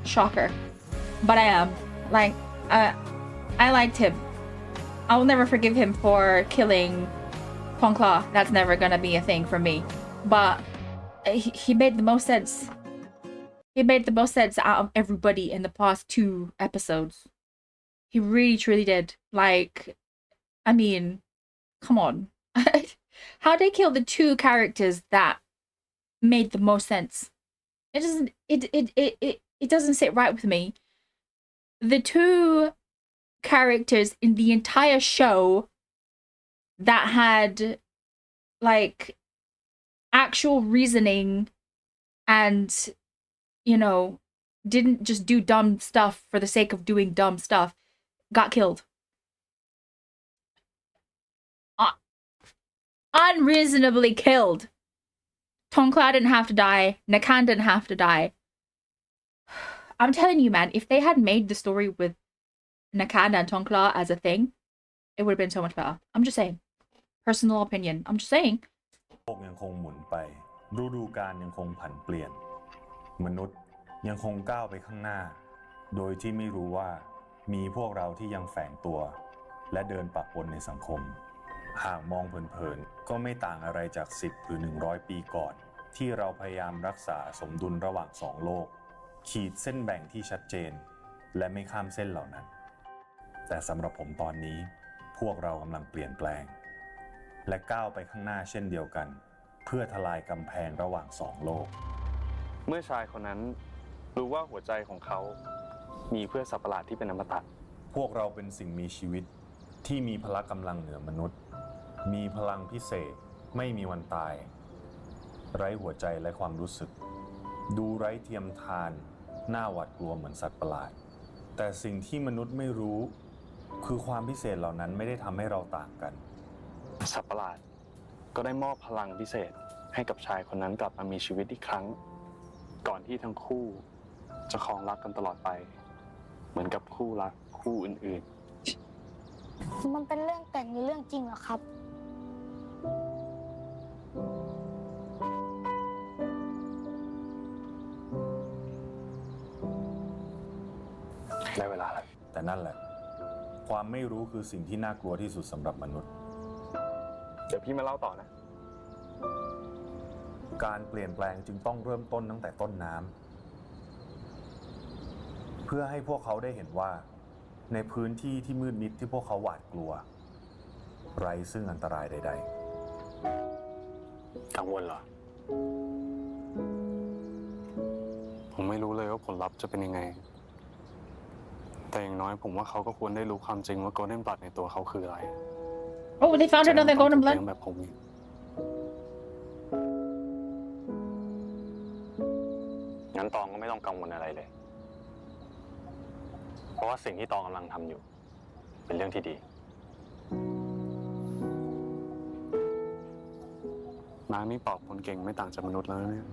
Shocker. But I am. Like, I liked him. I will never forgive him for killing Tong Claw. That's never gonna be a thing for me. But he made the most sense. He made the most sense out of everybody in the past 2 episodes. He really, truly did. Like, I mean, come on. How they kill the 2 characters that made the most sense? It doesn't. It doesn't sit right with me. The 2 characters in the entire show that had like actual reasoning and, you know, didn't just do dumb stuff for the sake of doing dumb stuff got killed. Unreasonably killed. Tongkla didn't have to die. Nakan didn't have to die. I'm telling you, man, if they had made the story with Nakan and Tongkla as a thing, it would have been so much better. I'm just saying. Personal opinion. I'm just saying. โลกยังคงหมุนไปฤดูกาลยังคงผันเปลี่ยนมนุษย์ยังคงก้าวไปข้างหน้าโดยที่ไม่รู้ว่ามีพวกเราที่ยังแฝงตัวและเดินปะปนในสังคมหากมองเผินๆก็ไม่ต่างอะไรจาก10หรือ100ปีก่อนที่เราพยายามรักษาสมดุลระหว่าง2โลกขีดเส้นแบ่งที่ชัดเจนและไม่ข้ามเส้นเหล่านั้นแต่สำหรับผมตอนนี้พวกเรากำลังเปลี่ยนแปลงและก้าวไปข้างหน้าเช่นเดียวกันเพื่อทลายกำแพงระหว่าง2โลกเมื่อชายคนนั้นรู้ว่าหัวใจของเขามีเพื่อสัตว์ประหลาดที่เป็นอมตะ พวกเราเป็นสิ่งมีชีวิตที่มีพละกำลังเหนือมนุษย์มีพลังพิเศษไม่มีวันตายไร้หัวใจและความรู้สึกดูไร้เทียมทานน่าหวาดกลัวเหมือนสัตว์ประหลาดแต่สิ่งที่มนุษย์ไม่รู้คือความพิเศษเหล่านั้นไม่ได้ทำให้เราต่างกันสัตว์ประหลาดก็ได้มอบพลังพิเศษให้กับชายคนนั้นกลับมามีชีวิตอีกครั้งก่อนที่ทั้งคู่จะครองรักกันตลอดไปเหมือนกับคู่รักคู่อื่นๆมันเป็นเรื่องแต่งหรือเรื่องจริงเหรอครับได้เวลาแล้วแต่นั่นแหละความไม่รู้คือสิ่งที่น่ากลัวที่สุดสำหรับมนุษย์เดี๋ยวพี่มาเล่าต่อนะการเปลี่ยนแปลงจึงต้องเริ่มต้นตั้งแต่ต้นน้ำเพื่อให้พวกเขาได้เห็นว่าในพื้นที่ที่มืดมิดที่พวกเขาหวาดกลัวไร้ซึ่งอันตรายใดกังวลเหรอผมไม่รู้เลยว่าผลลัพธ์จะเป็นยังไง แต่อย่างน้อยผมว่าเขาก็ควรได้รู้ความจริงว่าโกลเด้นบลัดในตัวเขาคืออะไร Oh, they found another จะได้ไม่ต้ golden องถูกเลี้ย blood. งแบบผมอีกงั้นตองก็ไม่ต้องกังวลอะไรเลย เพราะว่าสิ่งที่ตองกำลังทำอยู่ เป็นเรื่องที่ดี มานี่ปอบคนเก่งไม่ต่างจากมนุษย์แล้วนะเนี่ย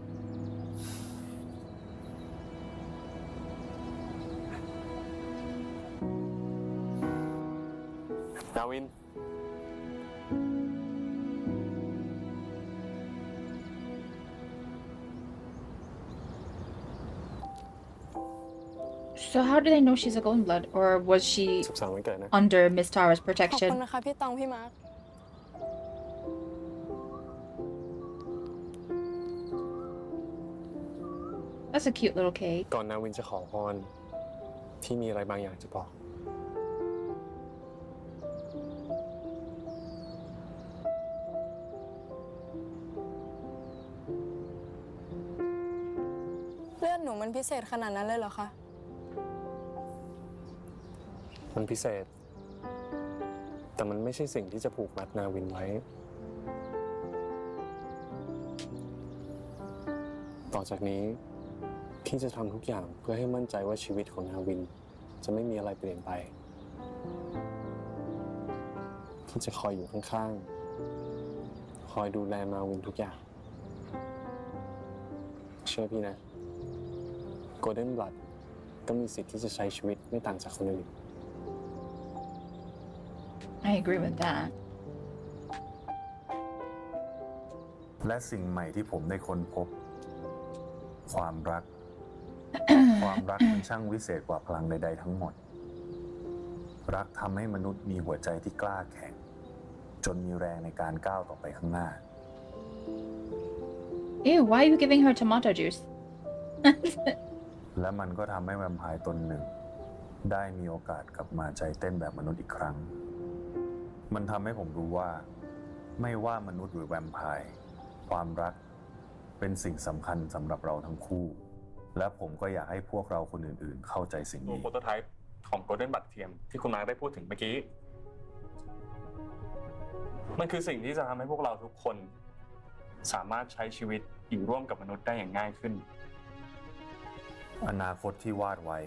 ดาวิน So how do they know she's a golden blood, or was she สุขสันต์วันเกิดนะ under Miss Tara's ขอบคุณ protection? นะคะพี่ตองพี่มาร์ค That's a cute little cake. ก่อนนาวินจะขอพรที่มีอะไรบางอย่างจะบอก เลือดหนูมันพิเศษขนาดนั้นเลยเหรอคะ มันพิเศษ แต่มันไม่ใช่สิ่งที่จะผูกมัดนาวินไว้ ต่อจากนี้พี่จะทำทุกอย่างเพื่อให้มั่นใจว่าชีวิตของนาวิน จะไม่มีอะไรเปลี่ยนไปพี่จะคอยอยู่ข้างๆ คอยดูแลนาวินทุกอย่าง เชื่อพี่นะ Golden Blood ก็มีสิทธิ์ที่จะใช้ชีวิตไม่ต่างจากคนอื่น I agree with that. และสิ่งใหม่ที่ผมได้ค้นพบ ความรัก ความรักมันช่างวิเศษกว่าพลังใดๆทั้งหมด รักทำให้มนุษย์มีหัวใจที่กล้าแข็ง จนมีแรงในการก้าวต่อไปข้างหน้า Ew, why are you giving her tomato juice? และมันก็ทำให้แวมไพร์ตนหนึ่ง ได้มีโอกาสกลับมาใจเต้นแบบมนุษย์อีกครั้ง มันทำให้ผมรู้ว่า ไม่ว่ามนุษย์หรือแวมไพร์ความรักเป็นสิ่งสำคัญสำหรับเราทั้งคู่ และผมก็อยากให้พวกเราคนอื่นๆเข้าใจสิ่ง ตัว นี้ โปรโตไทป์ของโกลเด้นบัตเทียมที่คุณมาร์คได้พูดถึงเมื่อกี้ มันคือสิ่งที่จะทำให้พวกเราทุกคน สามารถใช้ชีวิตอยู่ร่วมกับมนุษย์ได้อย่างง่ายขึ้น อนาคตที่วาดไว้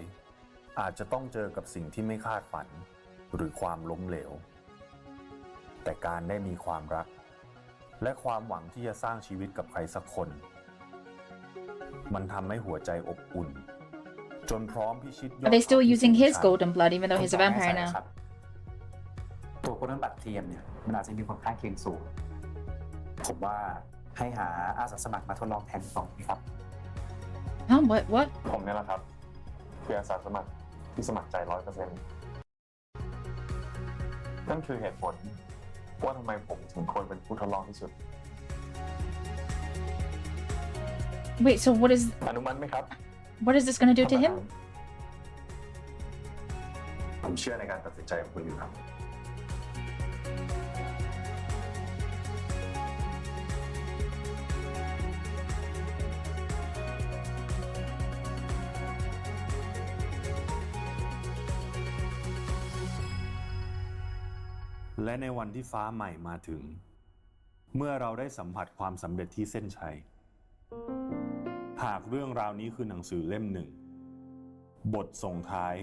อาจจะต้องเจอกับสิ่งที่ไม่คาดฝัน หรือความล้มเหลว แต่การได้มีความรัก และความหวังที่จะสร้างชีวิตกับใครสักคน มันทำให้หัวใจอบอุ่น จนพร้อมพิชิตยอด Are they still เขาที่ using สูง his ชัน golden blood even though he's a vampire ค now? รับตัวโกลเด้นบัตเทียมเนี่ยมันอาจจะมีผลข้างเคียงสูง ผมว่าให้หาอาสาสมัครมาทดลองแทนต่อครับ Huh? What? ผมเนี่ยแหละครับคืออาสาสมัครที่สมัครใจ 100%นั่นคือเหตุผลว่าทำไมผมถึงควรเป็นผู้ทดลองที่สุด Wait, so อนุมัติไหมครับ what is this gonna do to him? ผมเชื่อในการตัดสินใจของคุณอยู่ครับ และในวันที่ฟ้าใหม่มาถึง เมื่อเราได้สัมผัสความสำเร็จที่เส้นชัย หากเรื่องราวนี้คือหนังสือเล่มหนึ่ง บทส่งท้าย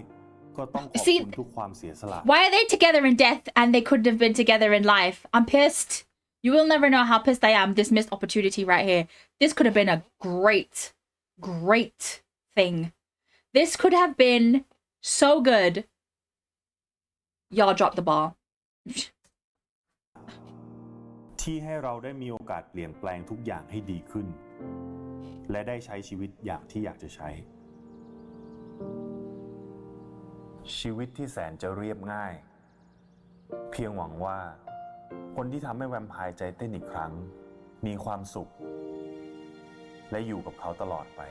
ก็ต้องขอบคุณทุกความเสียสละ Why are they together in death and they couldn't have been together in life? I'm pissed. You will never know how pissed I am. This missed opportunity right here. This could have been a great thing. This could have been so good. Y'all dropped the ball. ที่ให้เราได้มีโอกาสเปลี่ยนแปลงทุกอย่างให้ดีขึ้น และได้ใช้ชีวิตอย่างที่อยากจะใช้ ชีวิตที่แสนจะเรียบง่าย เพียงหวังว่า คนที่ทำให้แวมไพร์ใจเต้นอีกครั้ง มีความสุข และอยู่กับเขาตลอดไป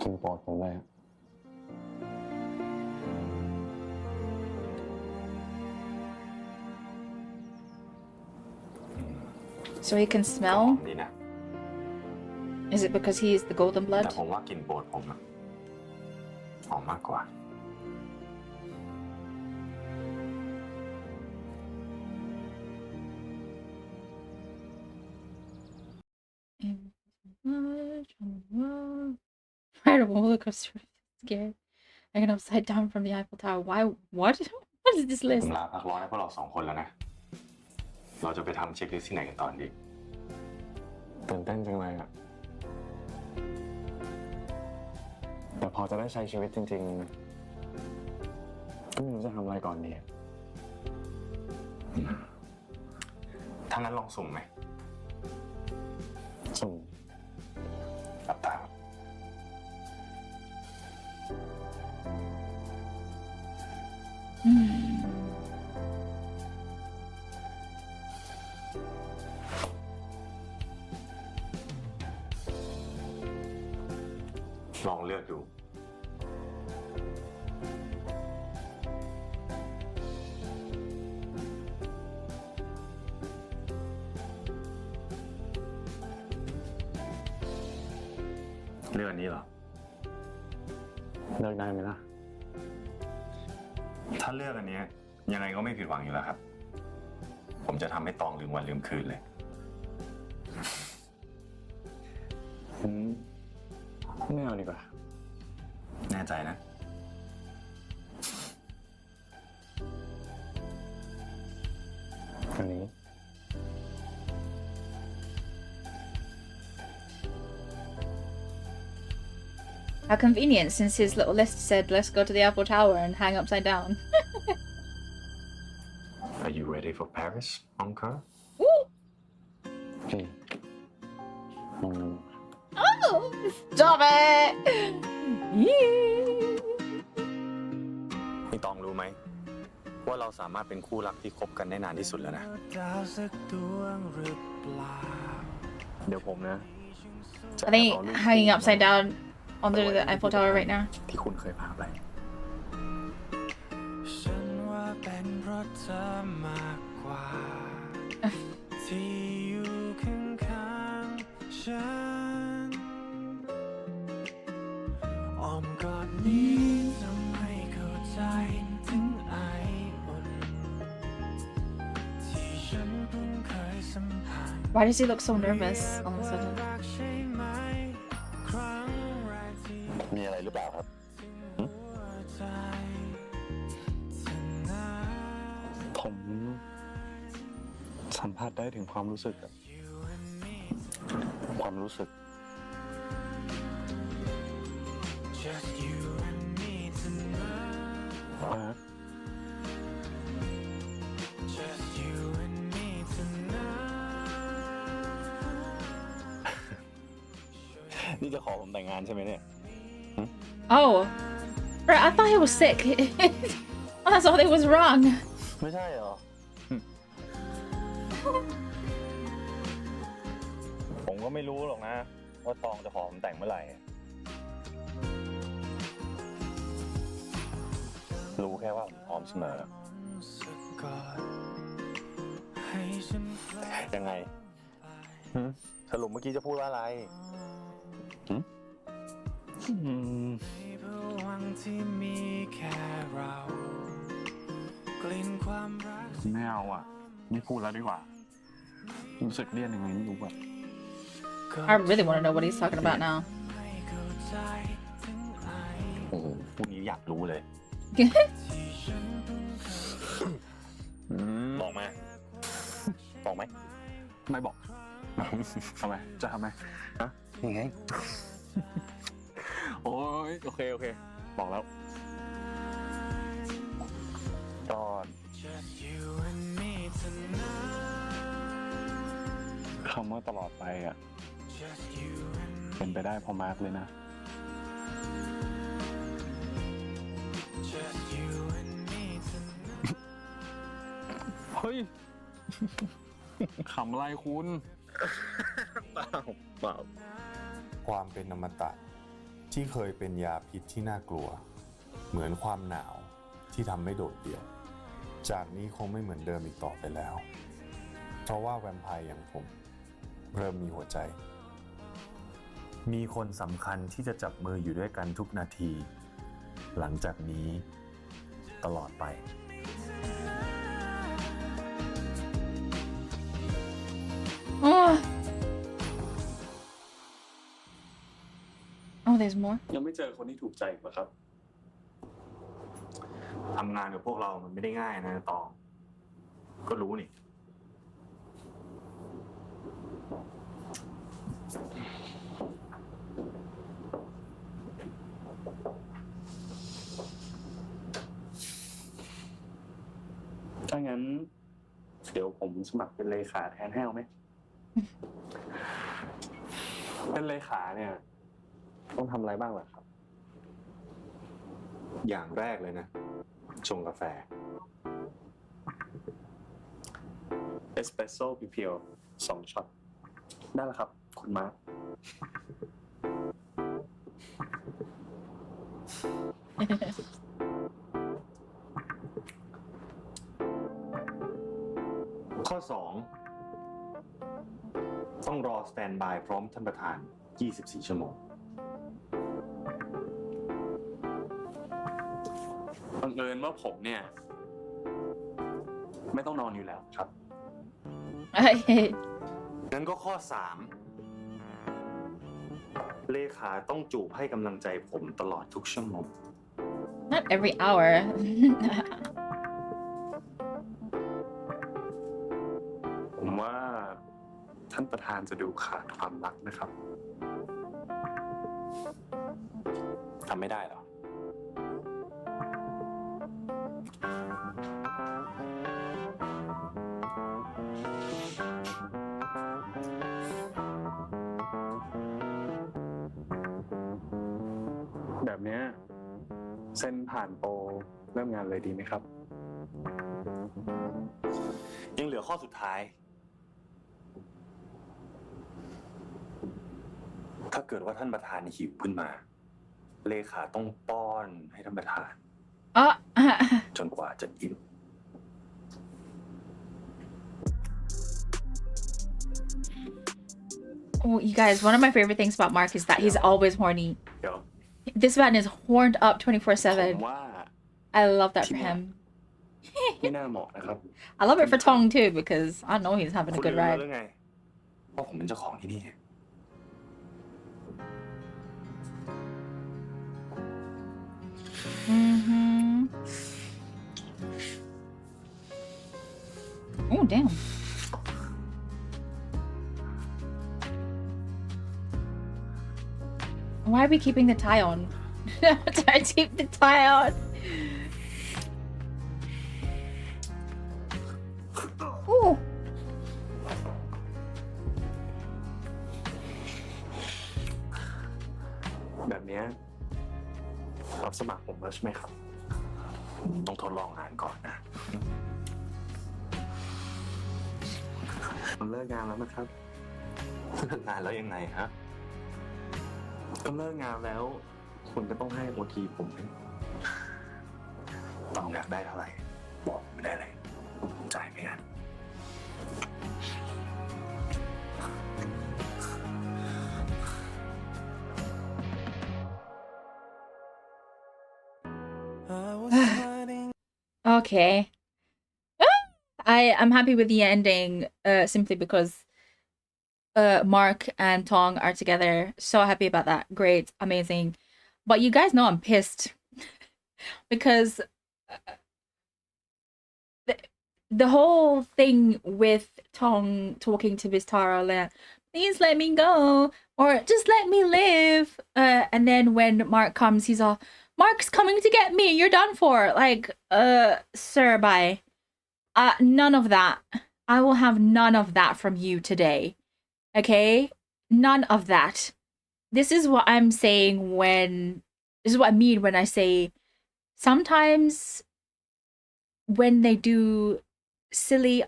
กินโปรดผมเลย So he can หอ smell? มดีนะ Is it because he is the golden แต่ blood? ผมว่ากลิ่นโปรดผมอะ หอมมากกว่า Ride a roller coaster. Scared. I get upside down from the Eiffel Tower. Why? What? What is this ผ list? มลาพักร้อนให้พวกเรา2 คนแล้วนะ เราจะไปทำเช็คลิสต์ที่ไหนกันตอนดี ตื่นเต้นจังเลยอะแต่พอจะได้ใช้ชีวิตจริงๆก็ไม่รู้จะทำอะไรก่อนดี ถ้างั้นลองสุ่มไหม สุ่ม หลับตา ลองเลือกดู เลือกอันนี้เหรอ เลิกได้ไหมล่ะ ถ้าเลือกอันเนี้ยยังไงก็ไม่ผิดหวังอยู่แล้วครับ ผมจะทำให้ตองลืมวันลืมคืนเลย ไม่เอาดีกว่า แน่ใจนะ อันนี้ How convenient, since his little list said, let's go to the Eiffel Tower and hang upside down. Are you ready for Paris, Encore? Ooh! พี่ลองดู Oh! Stop it! Yeah. นี่ตองรู้ไหม ว่าเราสามารถเป็นคู่รักที่คบกันได้นานที่สุดแล้วนะ ดาวสักดวงหรือเปล่า เดี๋ยวผมนะ Are they hanging upside down under the Eiffel Tower right now? ที่คุณเคยพาไป ฉันว่าเป็นเพราะเธอมากกว่า ที่อยู่ข้างๆฉันอ้อมกอดนี้ทำให้เข้าใจถึงไออุ่นที่ฉันเพิ่งเคยสัมผัส Why does he look so nervous all of a sudden? รักใช่ไหมครั้งแรกที่ มีอะไรหรือเปล่าครับ หัวใจเธอนั้น ผมสัมผัสได้ถึงความรู้สึกอะความรู้สึก Just you and me tonight. ว่า Just you and me tonight. นี่จะขอผมแต่งงานใช่ไหมเนี่ย Oh. Right, I thought he was sick. I thought it was wrong. ไม่ใช่เหรอ ผมก็ไม่รู้หรอกนะ ว่าตองจะขอผมแต่งเมื่อไหร่ รู้แค่ว่าผมพร้อมเสมอ ให้ฉัน ยังไงสรุปเมื่อกี้จะพูดว่าอะไร ในพวังค์ที่มีแค่เรา กลิ่นความรัก ไม่เอาอ่ะ ไม่พูดแล้วดีกว่า รู้สึกเลี่ยนยังไงไม่รู้อ่ะ I really want to know what he's talking about now. ไม่เข้าใจถึงไอ โอ้โหพวกนี้อยากรู้เลย ที่ฉันเพิ่งเคย บอกมา บอกไหม ไม่บอก ทำไม จะทำไม ฮะ ยังไง โอ้ยโอเค บอกแล้วตอน Just you and me tonight. คำว่าตลอดไปอ่ะ Just you and เป็นไปได้เพอมาร์คเลยนะ just you and me tonight. เฮ้ย ขำอะไรคุณ เปล่า ความเป็นอมตะที่เคยเป็นยาพิษที่น่ากลัว เหมือนความหนาวที่ทำให้โดดเดี่ยว จากนี้คงไม่เหมือนเดิมอีกต่อไปแล้ว เพราะว่าแวมไพร์อย่างผมเริ่มมีหัวใจ มีคนสำคัญที่จะจับมืออยู่ด้วยกันทุกนาที หลังจากนี้ตลอดไป Oh. Oh, there's more. ยังไม่เจอคนที่ถูกใจอีกเหรอครับทำงานกับพวกเรามันไม่ได้ง่ายนะตองก็รู้นี่ ถ้างั้นเดี๋ยวผมสมัครเป็นเลขาแทนให้เอาไหม เป็นเลขาเนี่ยต้องทำอะไรบ้างล่ะครับ อย่างแรกเลยนะ ชงกาแฟ เอสเปรสโซ่เพียวๆ2 ช็อต ได้แล้วครับ คุณมาร์ค ข้อ 2 ต้องรอสแตนบายพร้อมท่านประธาน 24 ชั่วโมง บังเอิญว่าผมเนี่ย ไม่ต้องนอนอยู่แล้วครับ งั้นก็ข้อ 3 เลขาต้องจูบให้กำลังใจผมตลอดทุกชั่วโมง Not every hour. ผมว่าท่านประธานจะดูขาดความรักนะครับ ทำไม่ได้หรอ แบบเนี้ยเซ็นผ่านโปรเริ่มงานเลยดีไหมครับ ยังเหลือข้อสุดท้าย ถ้าเกิดว่าท่านประธานหิวขึ้นมา เลขาต้องป้อนให้ท่านประธาน Oh. จนกว่าจะอิ่ม Oh, you guys, one of my favorite things about Mark is that he's always horny. เดี๋ยว This man is horned up ผม 24/7. ว่า I love that for him. ไม่น่าเหมาะนะครับ I love it for Tong too because I know he's having a คุณ good รู้ ride. แล้วไงว่าผมเป็นเจ้าของที่นี่ Mm-hmm. Oh, damn. Why are we keeping the tie on? Try to keep the tie on. Ooh. แบบเนี้ยรับสมัครผมแล้วใช่ไหมครับ ต้องทดลองงานก่อนนะ มันเลิกงานแล้วนะครับ งานแล้วยังไงฮะ ก็เลิกงานแล้ว คุณก็ต้องให้โอทีผม ต้องอยากได้เท่าไหร่ บอกไม่ได้เลยผมจ่ายไม่งั้น Okay. I'm happy with the ending simply because Mark and Tong are together. So happy about that. Great, amazing. But you guys know I'm pissed because the whole thing with Tong talking to Miss Tara, like, please let me go or just let me live. And then when Mark comes, he's all, Mark's coming to get me. You're done for. Like, sir, bye. None of that. I will have none of that from you today. Okay? None of that. This is what I'm saying this is what I mean when I say sometimes when they do silly,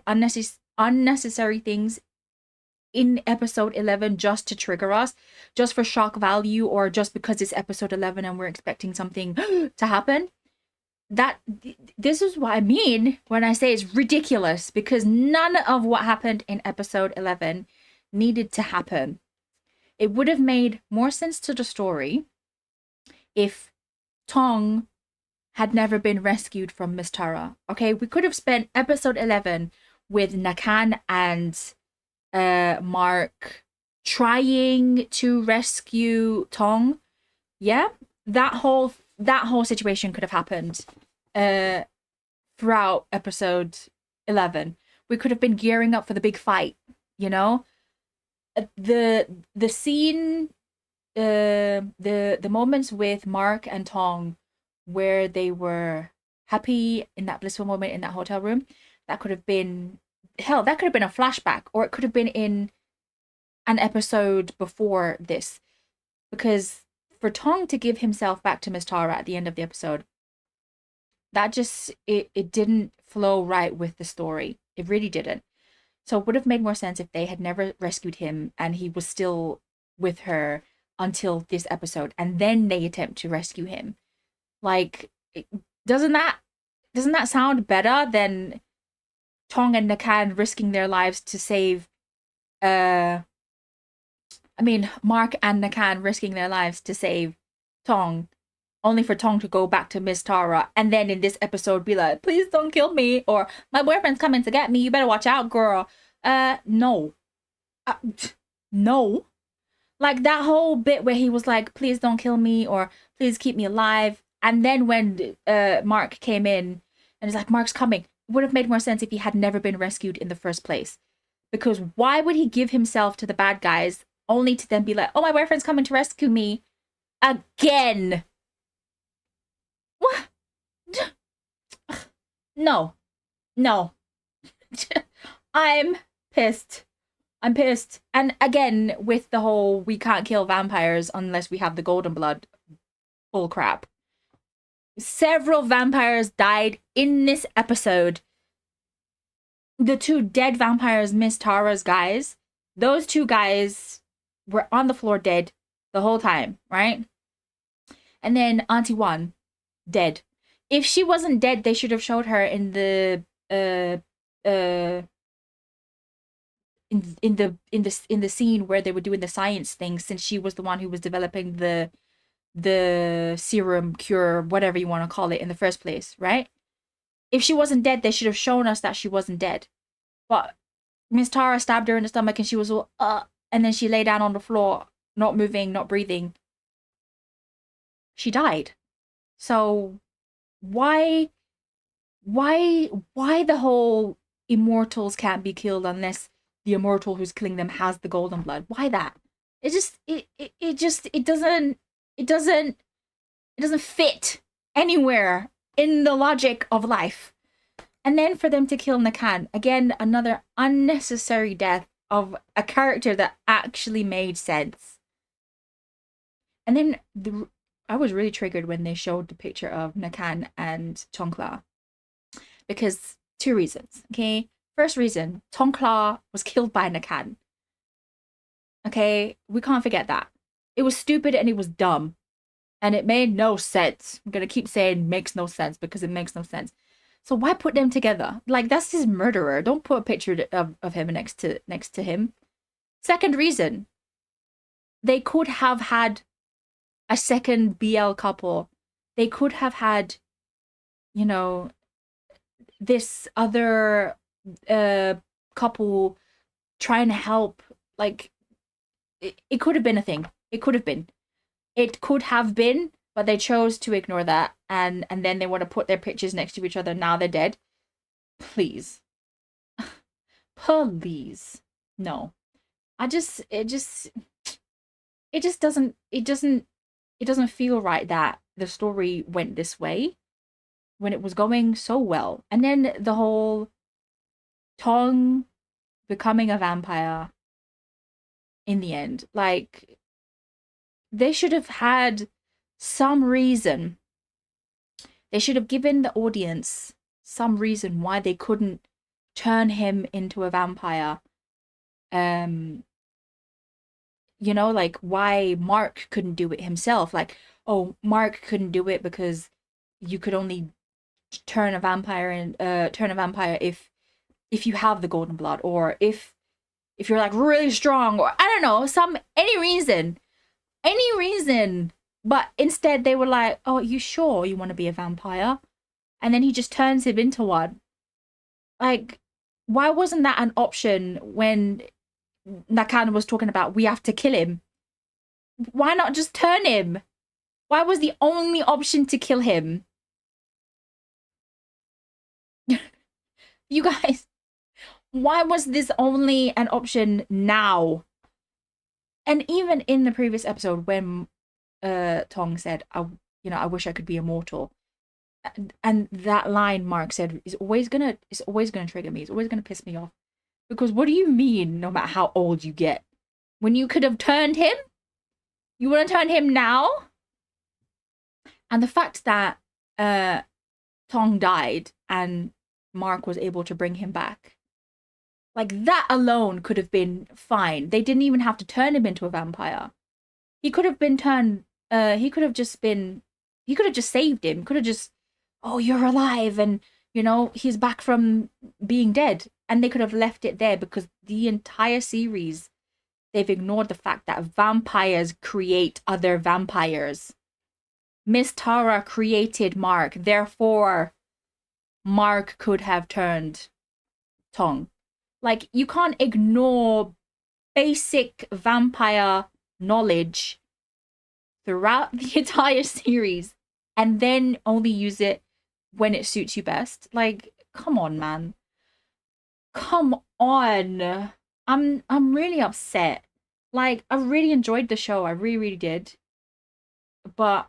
unnecessary things in episode 11 just to trigger us, just for shock value, or just because it's episode 11 and we're expecting something to happen. This is what I mean when I say it's ridiculous, because none of what happened in episode 11 needed to happen. It would have made more sense to the story if Tong had never been rescued from Miss Tara. Okay, we could have spent episode 11 with Nakan and Mark trying to rescue Tong. Yeah, that whole situation could have happened throughout episode 11. We could have been gearing up for the big fight, you know. The scene, the moments with Mark and Tong where they were happy in that blissful moment in that hotel room, that could have been, hell, that could have been a flashback, or it could have been in an episode before this, because for Tong to give himself back to Miss Tara at the end of the episode, that just, it didn't flow right with the story. It really didn't. So it would have made more sense if they had never rescued him and he was still with her until this episode, and then they attempt to rescue him. Like, doesn't that sound better than Tong and Nakan risking their lives to save Mark and Nakan risking their lives to save Tong, only for Tong to go back to Miss Tara, and then in this episode be like, please don't kill me, or my boyfriend's coming to get me, you better watch out, girl. No. No. Like, that whole bit where he was like, please don't kill me, or please keep me alive, and then when Mark came in and he's like, Mark's coming, it would have made more sense if he had never been rescued in the first place. Because why would he give himself to the bad guys only to then be like, oh, my boyfriend's coming to rescue me again? What? No. I'm pissed. And again, with the whole, we can't kill vampires unless we have the golden blood bull crap. Several vampires died in this episode. The two dead vampires, Miss Tara's guys, those two guys were on the floor dead the whole time, right? And then Auntie Wan, dead. If she wasn't dead, they should have showed her in the in the scene where they were doing the science thing, since she was the one who was developing the serum cure, whatever you want to call it, in the first place, right? If she wasn't dead, they should have shown us that she wasn't dead. But Miss Tara stabbed her in the stomach and she was all, and then she lay down on the floor, not moving, not breathing. She died. So why the whole immortals can't be killed unless the immortal who's killing them has the golden blood? Why that? It doesn't fit anywhere in the logic of life. And then for them to kill Nakan, again, another unnecessary death of a character that actually made sense. And then I was really triggered when they showed the picture of Nakan and Tongkla, because two reasons, okay? First reason, Tongkla was killed by Nakan. Okay, we can't forget that. It was stupid and it was dumb. And it made no sense. I'm gonna keep saying makes no sense because it makes no sense. So why put them together? Like, that's his murderer. Don't put a picture of him next to him. Second reason, they could have had a second BL couple. They could have had, you know, this other couple trying to help. Like, it could have been a thing. It could have been, but they chose to ignore that, and then they want to put their pictures next to each other. Now they're dead. Please. Please. No. It doesn't feel right that the story went this way when it was going so well. And then the whole Tong becoming a vampire in the end, like, they should have had some reason. They should have given the audience some reason why they couldn't turn him into a vampire. You know, like, why Mark couldn't do it himself. Like, oh, Mark couldn't do it because you could only turn a vampire if you have the golden blood, or if you're like really strong, or I don't know, any reason But instead they were like, oh, are you sure you want to be a vampire? And then he just turns him into one. Like, why wasn't that an option when Nakano was talking about we have to kill him? Why not just turn him? Why was the only option to kill him? You guys, why was this only an option now? And even in the previous episode when Tong said, I wish I could be immortal. And that line Mark said is always gonna trigger me. It's always gonna piss me off. Because what do you mean no matter how old you get? When you could have turned him? You wanna turn him now? And the fact that Tong died and Mark was able to bring him back, like that alone could have been fine. They didn't even have to turn him into a vampire. He could have been turned, he could have just saved him. Could have just, oh, you're alive, and he's back from being dead. And they could have left it there, because the entire series they've ignored the fact that vampires create other vampires. Miss Tara created Mark, therefore Mark could have turned Tong. Like, you can't ignore basic vampire knowledge throughout the entire series and then only use it when it suits you best. Like, come on, man. Come on. I'm really upset. Like, I really enjoyed the show. I really, really did. But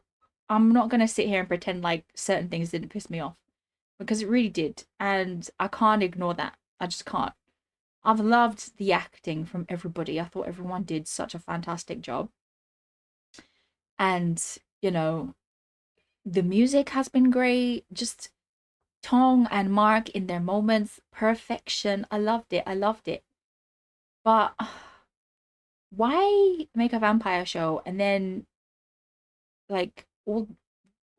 I'm not gonna sit here and pretend like certain things didn't piss me off, because it really did. And I can't ignore that. I just can't. I've loved the acting from everybody. I thought everyone did such a fantastic job. And, the music has been great. Just Tong and Mark in their moments, perfection. I loved it. But why make a vampire show and then like all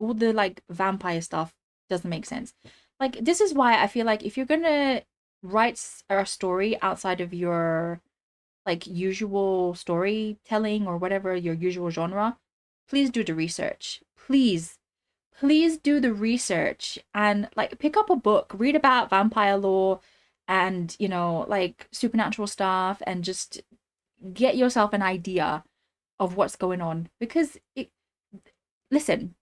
the like vampire stuff doesn't make sense? Like, this is why I feel like if you're gonna write a story outside of your like usual storytelling or whatever your usual genre, please do the research. Please do the research and like pick up a book, read about vampire lore and like supernatural stuff, and just get yourself an idea of what's going on. Because listen,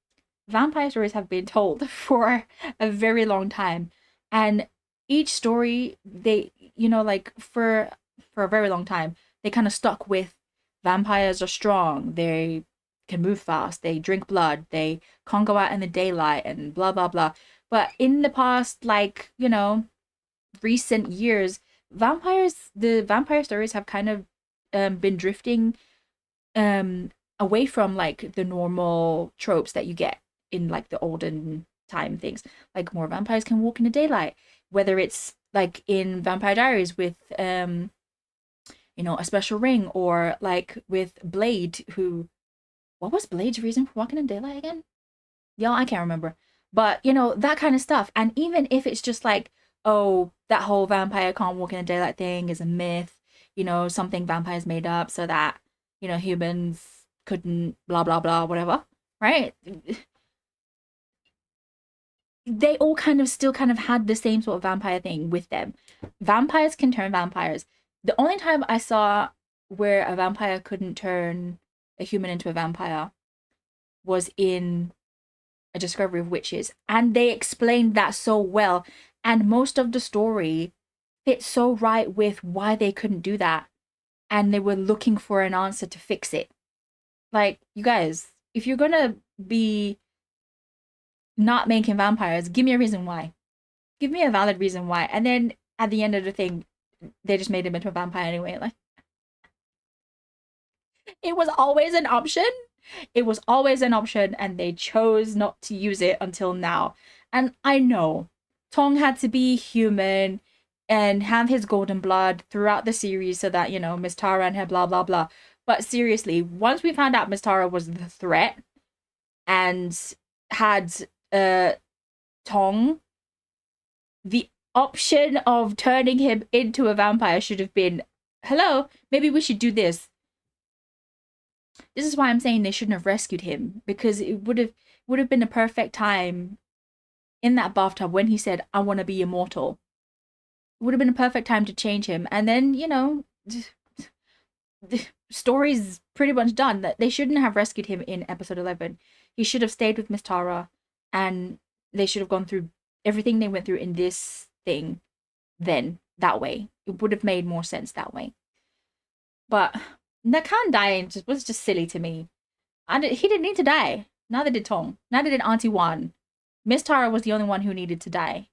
vampire stories have been told for a very long time, and each story they like for a very long time they kind of stuck with vampires are strong, they can move fast, they drink blood, they can't go out in the daylight, and blah blah blah. But in the past, like recent years, the vampire stories have kind of been drifting away from like the normal tropes that you get in like the olden time things. Like, more vampires can walk in the daylight, whether it's like in Vampire Diaries with a special ring, or like with Blade, who, what was Blade's reason for walking in daylight again? Yeah, I can't remember. But that kind of stuff. And even if it's just like, oh, that whole vampire can't walk in the daylight thing is a myth, something vampires made up so that humans couldn't blah blah blah whatever, right? They all still had the same sort of vampire thing with them. Vampires can turn vampires. The only time I saw where a vampire couldn't turn a human into a vampire was in A Discovery of Witches, and they explained that so well, and most of the story fit so right with why they couldn't do that, and they were looking for an answer to fix it. Like, you guys, if you're gonna be not making vampires, give me a reason why. Give me a valid reason why. And then at the end of the thing, they just made him into a vampire anyway. Like, it was always an option. It was always an option, and they chose not to use it until now. And I know Tong had to be human and have his golden blood throughout the series so that, Miss Tara and her blah, blah, blah. But seriously, once we found out Miss Tara was the threat and had Tong, the option of turning him into a vampire should have been, hello, maybe we should do this. This is why I'm saying they shouldn't have rescued him, because it would have been a perfect time in that bathtub when he said, I want to be immortal. It would have been a perfect time to change him. And then, you know, the story's pretty much done. That they shouldn't have rescued him in episode 11. He should have stayed with Miss Tara, and they should have gone through everything they went through in this thing then, that way. It would have made more sense that way. But Nakan dying was just silly to me. And he didn't need to die. Neither did Tong. Neither did Auntie Wan. Miss Tara was the only one who needed to die.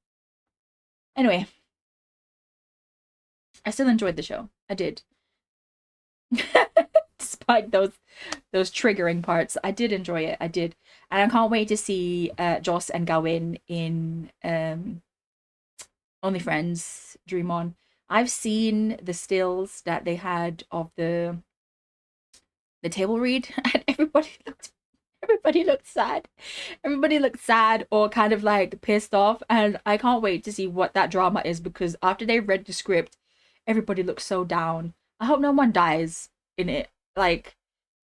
Anyway, I still enjoyed the show. I did. Despite those triggering parts, I did enjoy it. I did. And I can't wait to see Joss and Gawin in Only Friends Dream On. I've seen the stills that they had of the table read, and everybody looked sad. Everybody looked sad or kind of like pissed off, and I can't wait to see what that drama is, because after they read the script, everybody looks so down. I hope no one dies in it. Like,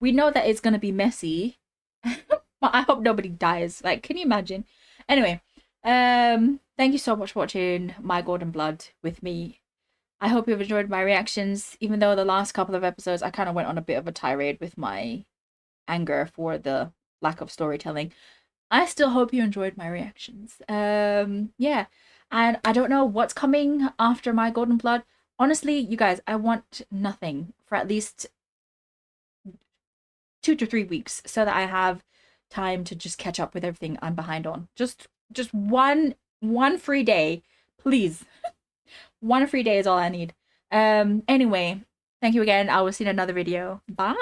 we know that it's gonna be messy, but I hope nobody dies. Like, can you imagine? Anyway, thank you so much for watching My Golden Blood with me. I hope you've enjoyed my reactions, even though the last couple of episodes I kind of went on a bit of a tirade with my anger for the lack of storytelling. I still hope you enjoyed my reactions. Yeah, and I don't know what's coming after My Golden Blood. Honestly, you guys, I want nothing for at least 2 to 3 weeks so that I have time to just catch up with everything I'm behind on. Just one free day, please. One free day is all I need. Anyway, thank you again. I will see you in another video. Bye.